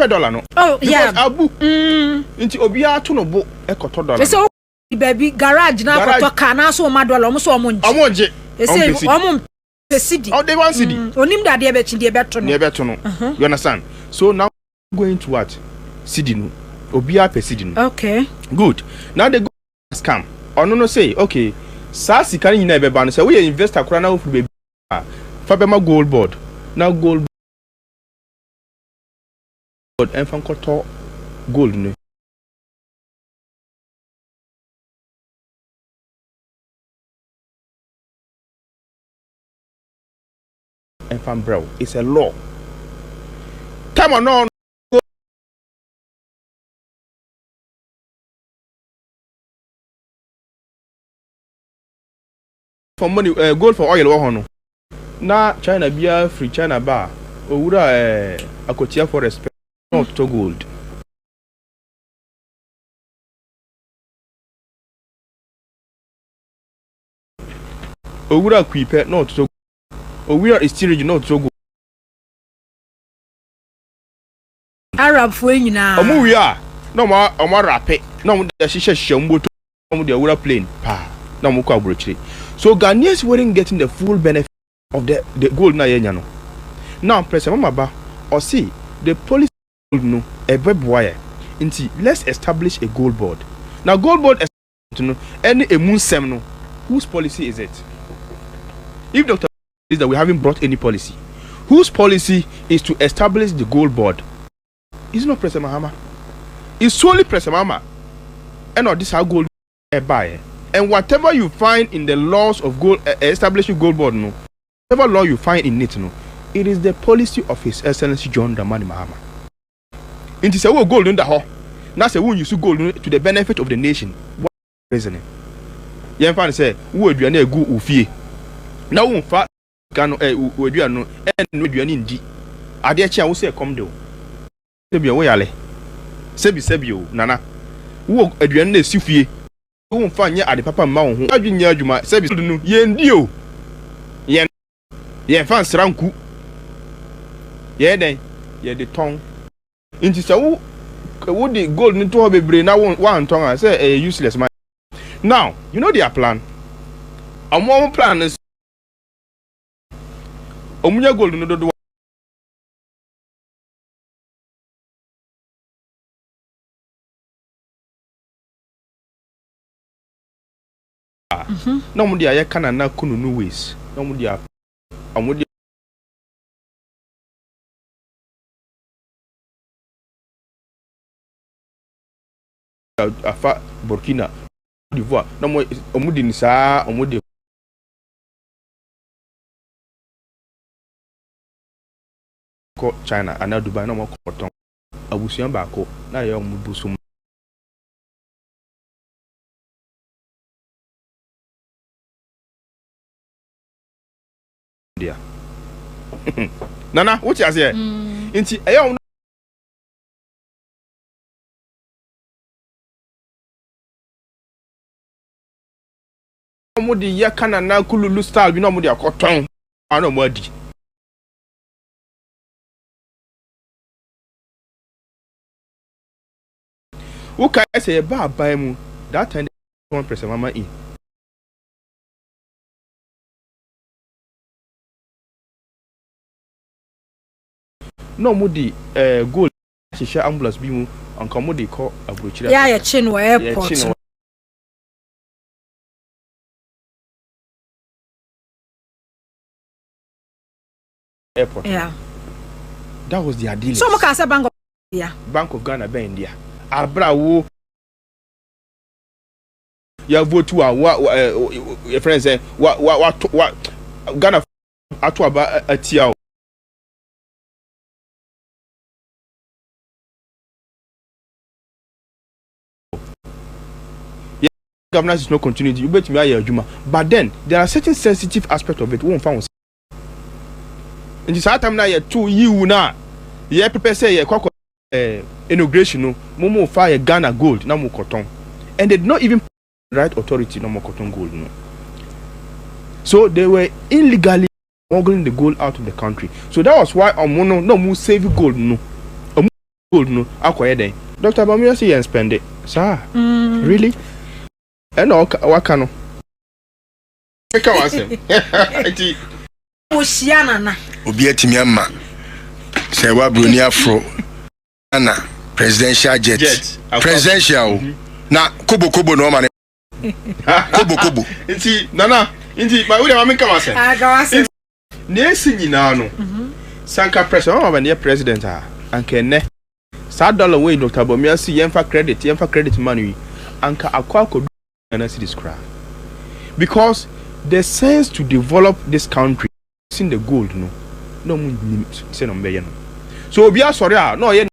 $dollar no. Oh yeah. Abu. Into Obia to no book a cotton dollar. So baby garage na cotton car na so $1 almost omonje. Say cedi. Oh, they want cedi. Onim da de bechi de beto no. You understand? So now going to what? Cedi no. Obia per cedi no. Okay. Good. Now they go scam. Or no say, okay. Sa sika ni na be ban say we investor kura na ofu baby. Fabema gold board. Now gold board and fan koto gold no. And fan bro, it's a law. Come on. For money, gold for oil or no. Na China beer free China bar. Owura akotia for respect not to gold. Owura kwipe not to. Owura is still not to gold. Arab for nyina. Omu wi a no ma rape. No mo de hihye mboto. No mo de owura plane. Pa. No mo kwa abrochire. So Ghanaians weren't getting the full benefit of the gold na yenya no. Now President Mama or see the policy gold no a web wire. Let's establish a gold board. Now gold board no any a moon sem no. Whose policy is it? If Dr. is that we haven't brought any policy, whose policy is to establish the gold board? It's not President Mahama. It's solely President Mahama. And not this how gold buy. And whatever you find in the laws of gold establishing gold board, no, whatever law you find in it, no, it is the policy of His Excellency John Dramani Mahama. It is a gold in the hall. Now say when you see gold to the benefit of the nation. What reasoning? You find say who would be a good ufie. Now who fat can would you know and would you need? Are there chia say come do? Sebi away ale. Sebi nana. Who aduane na sifie. Who find ya ade papa ma wo ho adwenya adwuma service no ye ndi o ye fan sranku ye den ye de ton inti sa wo de gold ni to bebre na one ton say useless man. Now you know their plan. Our plan is omunya gold no do no mo dia ye kana na kunu no ways no mo dia amu afa Burkina d'Ivoire no mo omudi ni saa omudi ko China ana Dubai no mo ko ton abusuan ba ko na ye omubusu dia nana what you say inti eyo omudi ya kana na kululu style bi na omudi akoton ana mo adi uka say ba ba mu that time 1% mama in no mudi gold shisha ambulance bi mu anka mudi ko abrochira ya chinwa airport yeah that was their deal so mo ka say Bank of Ghana be India abra wo ya vote your friends say what Ghana atu aba atia governance is not continuity you bet me aye adwuma but then there are certain sensitive aspects of it won fa in this time na ye 2 you na ye prepare say ye kwakọ inauguration no mo fa ye Ghana gold na mo cotton and they did not even right authority no mo cotton gold no so they were illegally smuggling the gold out of the country so that was why omono no mo save gold no gold no akoye den Dr Bawumia say you spend it sir really and waka no eka wase enti Oshiana na obi atimi amma say wa broni afro ana presidential jet presidential na kobo no ma kobo enti nana enti ma we dey make am wase aga wase na esi nyina no sanka president o ba ne president anka ne sa dollar wey Dr Bawumia si yemfa credit money anka akwa and see this crowd because the sense to develop this country in the gold no say no be no so obi asori no ye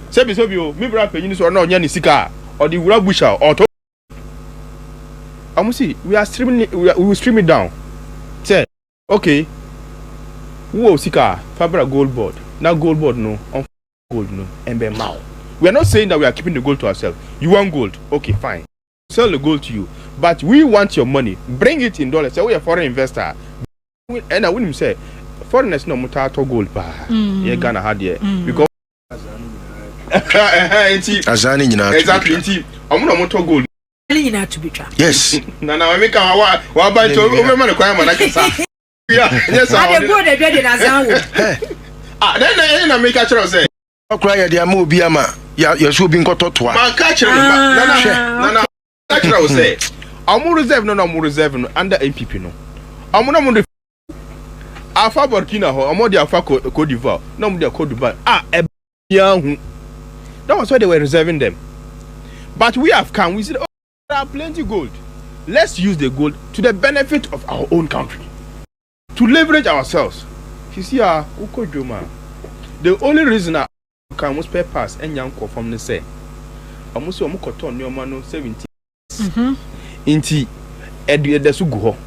say be so bi o me bra penyin so no nya ni sika or the wura busha or to amusi we are streaming we will stream it down say okay wo sika fabra gold board na gold board no on gold no embe maw we are not saying that we are keeping the gold to ourselves you want gold okay fine sell the gold to you but we want your money bring it in dollars say we are foreign investor and I wouldn't say foreigners no mutato gold ba ye Ghana had here because azani nyina exactly nti omo moto gold nyina to be tra yes na make wa ba to o me kwan ma na kasa yes I dey go dey be the azan wo then na make a try say okra ye dia ma obi ama ya so obi nkototoa ma ka kire na ka kire o say omo reserve no under MPP no omo no mo afa Burkina ho omo de afa Cote d'Ivoire no mo de Cote d'Ivoire hu that was why they were reserving them but we have come we said oh there are plenty gold let's use the gold to the benefit of our own country to leverage ourselves you see ukodjoma the only reason I can spare pass and yanko from the say almost omo cotton nyoma no 70 inti edesu go ho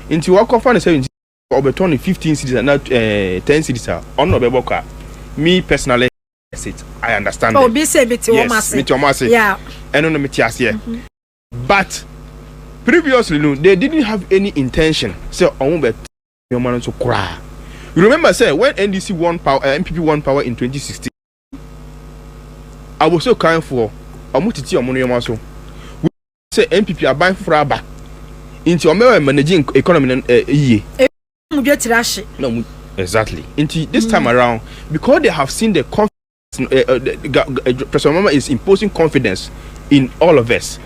inti wakofa no 70 obeton 15 cities and 10 cities on no beboka me personally I understand oh be say bit yes, yeah and no metias here but previously no they didn't have any intention say omo be nyoma no so kra you remember say when NDC won power MPP won power in 2016 I was so kind for omo titi omo nyoma so we say MPP aban fraba into omo managing economy ye no exactly into this time around because they have seen the confidence President Mama is imposing confidence in all of us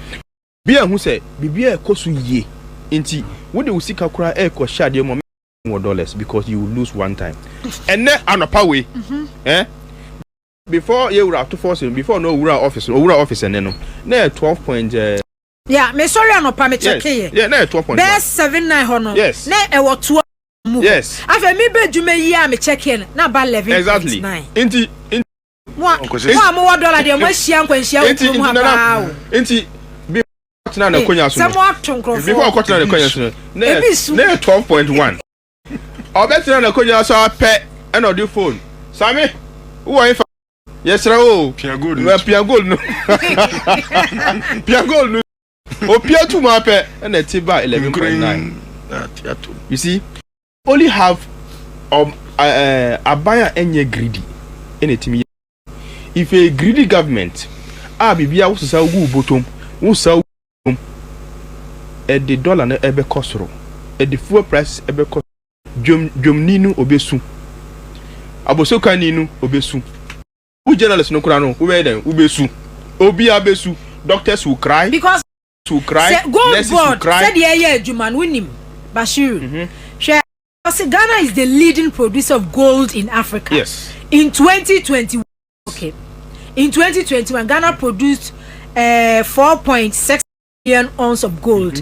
bia who say bibia ekosu ye into we dey usika kura eko shade mo $1 because you will lose one time and then anopa way before you were to force before no office and no 12 point yeah me sorry anopa me check here yeah na 12.1 best 79 hono yes na e wo 2 yes afa mi be dwuma yi a me check here na ba 11 exactly inti mo mo $1 de mo hia nkwanhia wo mu ha inti before na konya so before na 12.1 Obetina na konya so apɛ and on the phone. Sammy, who are you? Yes, Rao. Pia gold. Pia gold no. Pia gold no. O Pia to mape and the Tiba 11.9. You see, only have a buyer and greedy in a team. If a greedy government, Bibia was sell bottom, who sell at the dollar na ebe kosro, at the fuel price ebe cost. Jom ninu obesu. Abosoka ninu obesu. Who journalists no krano? Who made them? Ubesu. Obi abesu. Doctors will cry. Because will cry. Nurses will cry. Said yeah, Juman Winim Bashir. Ghana is the leading producer of gold in Africa. Yes. In 2021, okay. In 2021, Ghana produced 4.6 million ounces of gold.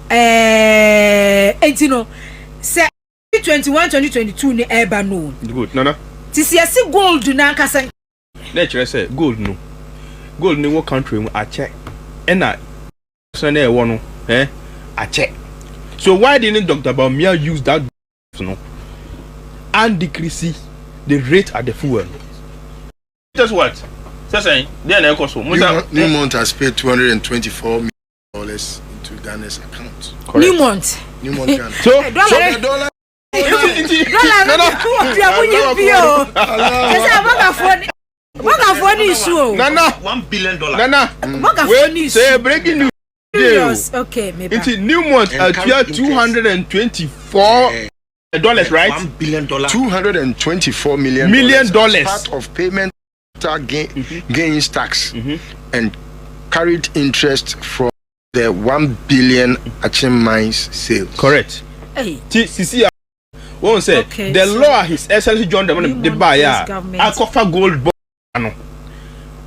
And you know, say 2021-2022 ne eba no. Good, no. Tisiasi gold na kasa. Nature say gold no. Gold ni what country a check. Ena so na e wo no, a check. So why didn't Dr Bawumia use that no and decrease the rate at the fuel? Just what? Say then e cost so. Newmont has paid $224 million into Ghana's account. Newmont Ghana. So the dollar $1 billion. Say breaking news. Okay, maybe. It's Newmont at $224, right? $1 billion. $224 million as part of payment gains tax and carried interest from the 1 billion Achim Mines sales. Correct. Hey. Won't say the law His Excellency John the buyer I cover gold bond.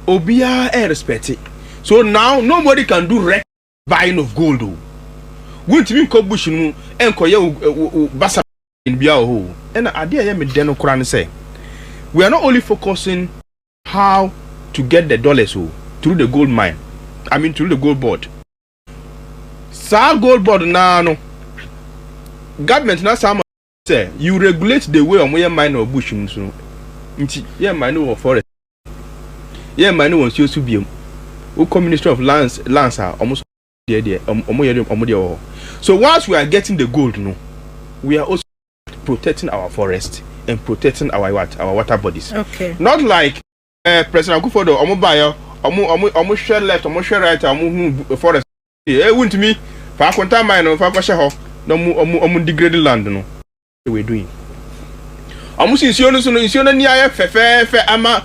Obia respect it. So now nobody can do wreck buying of gold. Won't mean bush and koye basa in biao. And idea me deno Quran say we are not only focusing how to get the dollars through the gold mine. I mean through the gold board. Sa gold board na no government na some say you regulate the way on where mine or bush so yeah mine or forest yeah mine was used to be Ministry of lands are almost there so once we are getting the gold no we are also protecting our forest and protecting our water bodies. Okay, not like President Akufo-Addo omo share left omo share right omo forest wouldn't me fa kwanta mine no fa kwashe ho no omo degrade land no we doing almost in ni aye fe ama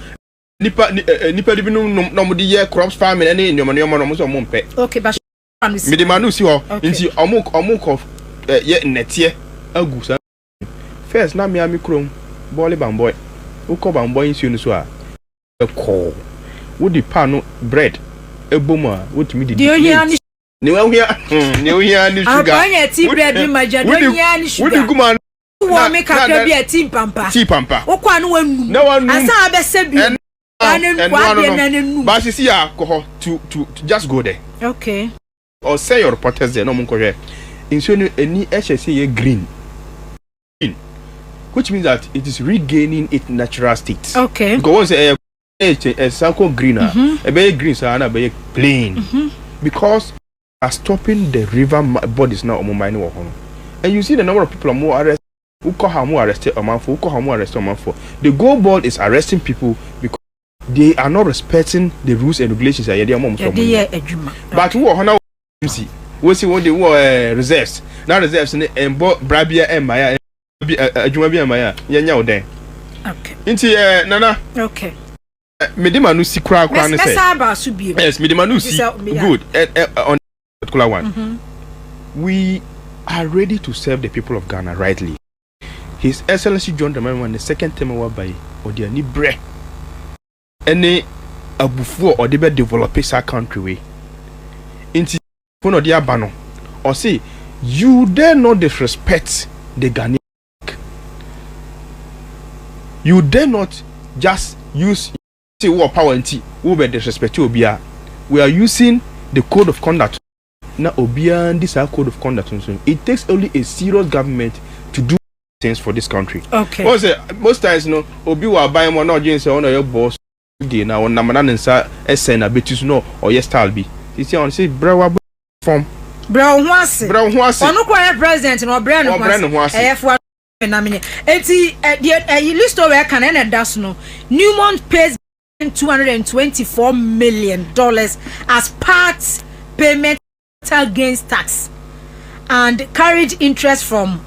nipa dibi no mo di crops farming any nyoma no mo so mo mpe. Okay, but me de manu si ho nti omo ko ye netie agu sa first na me ami krom bole bamboy uko bamboy nsuo no so a ko wo di pa no bread ebomu a wo tumi di ni wa hia ni sugar abanya ti bread bi majado hia ni sugar wo di guma wo me kakra bi a ti pampa wo kwa no wanu asa abese bi but you see to just go there. Okay, or say your reporters there no mo ko hwe nsuo any HSA green, which means that it is regaining its natural state. Okay, because a sanko green a be green so na be plain because are stopping the river bodies now on mining work on. And you see the number of people are more arrested who call how more arrested a month for the gold board is arresting people because they are not respecting the rules and regulations. But who are now see we see what they were reserves now reserves and brabia and maya ajuma maya yanya oden. Okay, inti nana okay medima no si kra ne say yes medima no si good on particular one. We are ready to serve the people of Ghana rightly. His Excellency John the the second term by Odiani Bre any abufuo or the develop our country way. Inti no dia bano or say you dare not disrespect the Ghanaian. You dare not just use power and who be disrespect obia. We are using the code of conduct. Now obia this our code of conduct. It takes only a serious government to do things for this country. Okay. What's it? Most times, you know, Obi will buy more not just on your boss. Now, on Namanan and SN a bit no or yes, style be. You see, on say, bro, from Brown was no quiet president no brand was F1 nominee. Eti the list over can end das no. Newmont pays $224 million as part payment gains tax and carried interest from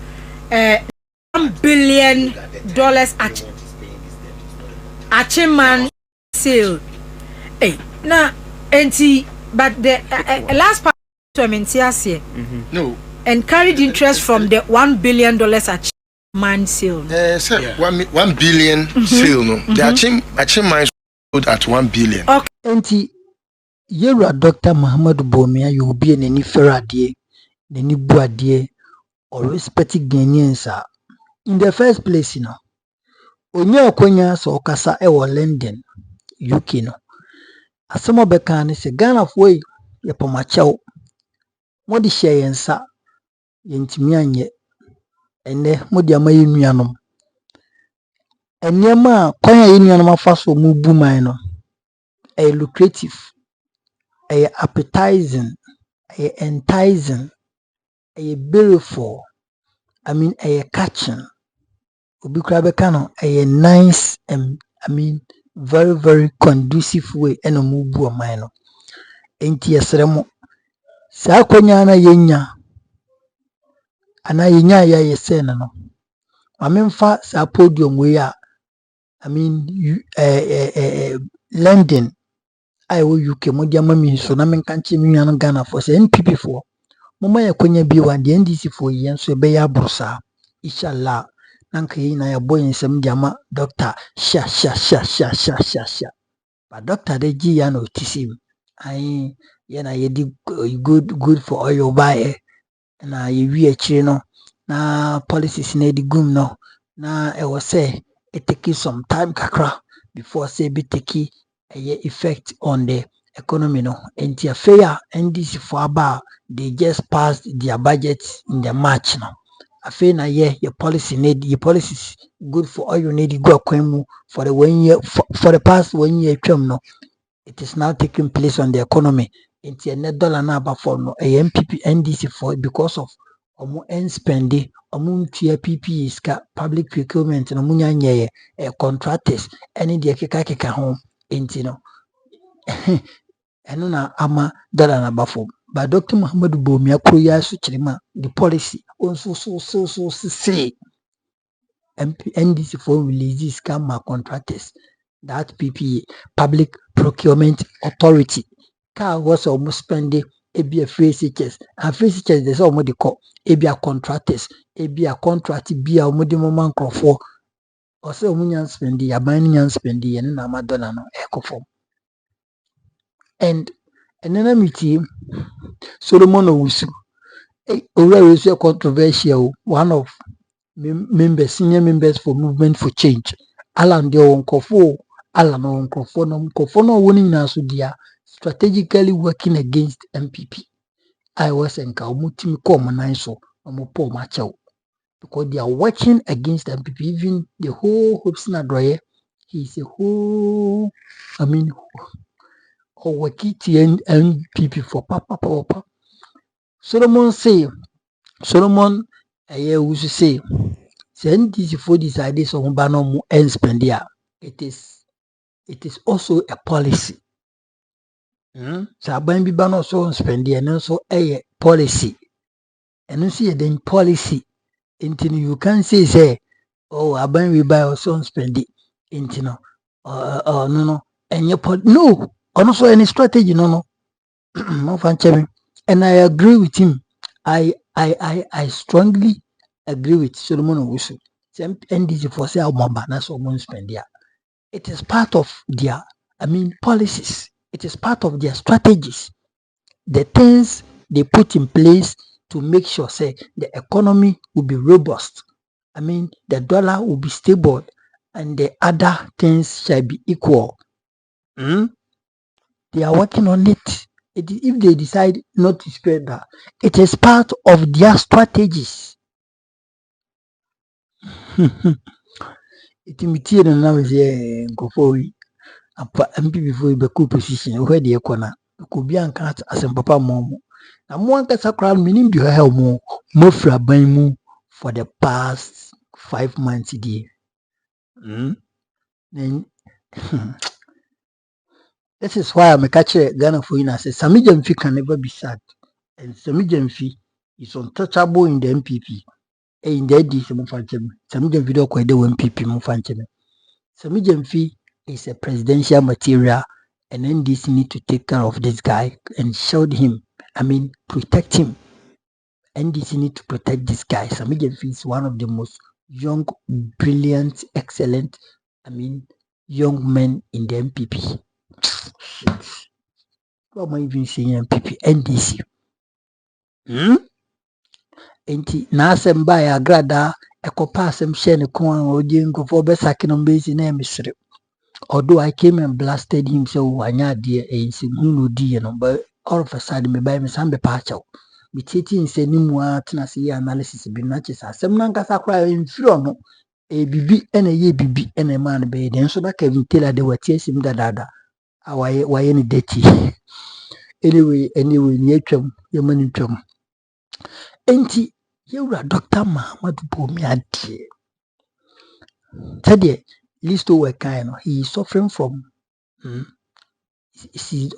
$1 billion Achiman sale. Hey, now enti but the last part to no, and carried interest from the $1 billion Achiman sale. Sir, yeah. 1 billion sale no. The Achiman sold at 1 billion. Okay. Enti Yera Dr. Bawumia, you will be in any ferradie, any buadie, or respected Ghanaians. In the first place, you know, Onya Konya so Kasa Ewa London, UK no. Asamo bekane se Ghana foi ye pomachao. Modi share yensa yentimi anye. Ene modi amaye nuanom. Enyema kwanya ye nuanom afaso mu bu man no. E lucrative, e appetizing, e enticing, e beautiful. I mean e catching. Obi kura beka no e nice and very very conducive way eno mu bu o man no. Enti yesremo sa kwanya na yenya ana yenya ya yesena no mamemfa sa podium we a London I wo UK mo dia mami so na menka nche mi nwan Ghana for say NPP for mama ya kwanya bi wa de NDC for yen so be ya brusa inshallah nanka yi na ya boy nsem dia ma doctor sha but doctor de ji ya no tisim ai yana yedi good for all your buy na yewi akire no na policies na di gum no na e was say it take some time kakra before say be take effect on the economy no enti afeya NDC for aba they just passed their budget in the March no afei na your policy need your policies good for all you need go akwemu for the 1 year for the past 1 year term no it is now taking place on the economy. Into a net dollar number for no MPP NDC for because of omo spending omo tia PP is public procurement no munya nye contractors any de keka home into no eno na ama dollar number for but Dr. Bawumia Kroya so chirima the policy also so say NDC for releases come contractors that PPA public procurement authority car was almost spending a free teachers and free teachers there's almost the call a contractors a contract be a modern for or so munyan spending a binding spending and Madonna no echo form and another meeting Solomon Owusu already a controversial one of members senior members for movement for change Alan de Onkofo Alan Onkofo no winning na so dia strategically working against MPP. I was enka omutimi come nine so omopo macho because they are working against MPP. Even the whole hopes na droye he's a whole working MPP for papa. Solomon we should say send this for decide so mbano mu spend there. It is also a policy. So aban bi ba no so spend and so a policy and see then policy until you can say oh aban we buy also spend it into no and your no also any strategy no fan and I agree with him. I strongly agree with Solomon Owusu. NDC for say mamba na so spend there. It is part of their policies. It is part of their strategies, the things they put in place to make sure say the economy will be robust. The dollar will be stable and the other things shall be equal. They are working on it. If they decide not to spend that, it is part of their strategies. Itimiti no na we say nkofo wi apa MPP fo be ku position where dey corner ko bi anka asem papa mo na mo anka sakra minim bi ha mo mofra ban mu for the past 5 months there. Then this is why I'm catching Ghana for you. I say Sami Jamfi can never be sad. And Sami Jamfi is untouchable in the MPP. In the DC Mufanchem. Sami Jamfi don't quite the MPP Mufanchem. Sami Jamfi is a presidential material, and NDC need to take care of this guy and shield him. I mean, protect him. NDC need to protect this guy. Sami Jamfi is one of the most young, brilliant, excellent, young men in the MPP. What am I even saying MPP? NDC. Enti na asem ba ya grada ekopa asem share ne kon an oje nkofo be sake no base na emisre. Although I came and blasted him so wanya de ensim no di no, but all of a sudden me buy me sambe pa chaw. Me titi nse ni mu atena se ye analysis bi na che asem na nkasa kra mfiri ono e bibi ene ye bibi ene ma na be den so da Kevin Taylor de wati asim dada waye ni deti. Anyway ni atwam ye mani twam. Enti yewura Dr Bawumia die. Tede Listowel no he is suffering from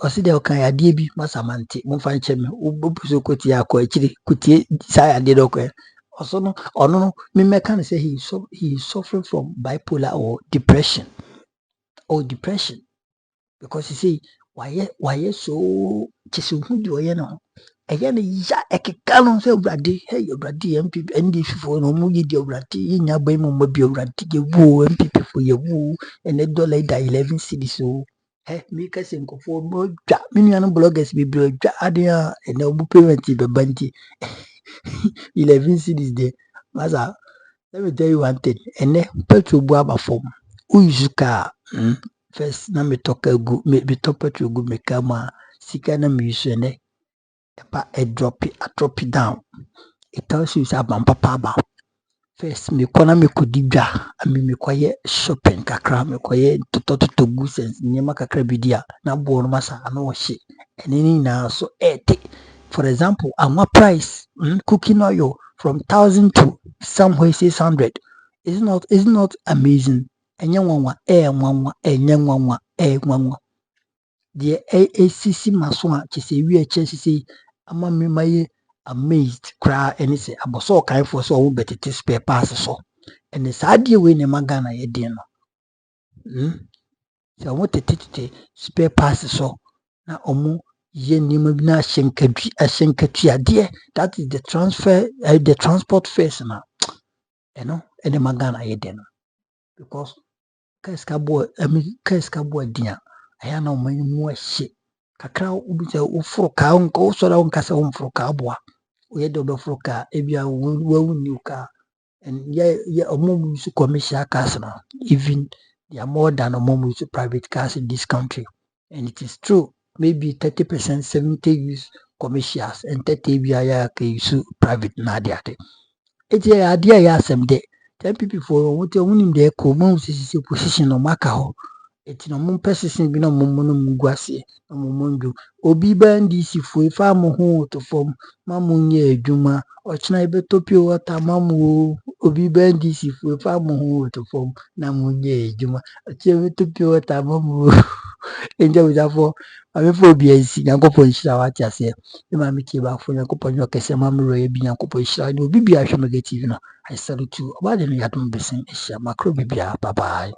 oside okan ade bi masamante mo fa nche me obuso koti akọ akiri kutie sai ade dokwe also no ono no me meka say he is suffering from bipolar or depression because you see why so chese hu di oye no eye ne ya ekeka no say obrade hey obrade MPP NDC fo no mu yi di obrade yinya ban mu mabi obrade ye wu MPP fo ye wu ene dollar da 11 cedis so me ka se nkofo mo dwa me nuanu bloggers bi bro dwa ade a ene obu payment be banti 11 cedis there masa let me tell you one thing ene petrol bu aba form uzuka first na me talk petrol go me kama sika na me use ene a drop it down. It tells you about papa. First, me kona me kudibja. Me kwaye shopping kakra. Me kwaye to goods and nyama kakra bidia. Na buono masa ano washi. And any na so for example, our price cooking oil from 1,000 to somewhere 600. Is not amazing. Enyanwa the ACC maswa chese wi chese ama me maye amazed cry and say aboso kan for so betete spare pass so and sadie we ne magana ye din no so mo tete spare pass so na omo ye nima bi na ahyenkatu ade that is the transport fares na ene magana ye din no because kaska bo dia aya na o mani mu ahye kakra ubise ufruka unko so da unka se umfruka aboa we de obefruka ebia wawu niuka and yeah omom use commercial cars now even they are more than omom use private cars in this country and it is true maybe 30% 70 use commercials and 30 bia use private na dia it ya dia ya asem de 10 people for what you unim de ko mo sisi position no maka ho eti no mo persistent bi no mo no mguase no mo ndu obi ba ndisi fo ifa mo ho to fom ma mo nye adwuma ochina ibetopio wata ma mo obi ba ndisi fo ifa mo ho to fom na mo nye adwuma ochina ibetopio wata ma mo enja wujafo amefo obi ansi nyankopon hira wati ase e ma me tie ba fo nyankopon yo kese ma me roye bi nyankopon hira ni obi bi ahwe negative no I salute you oba de no yadom besen ehia makro bibia bye bye.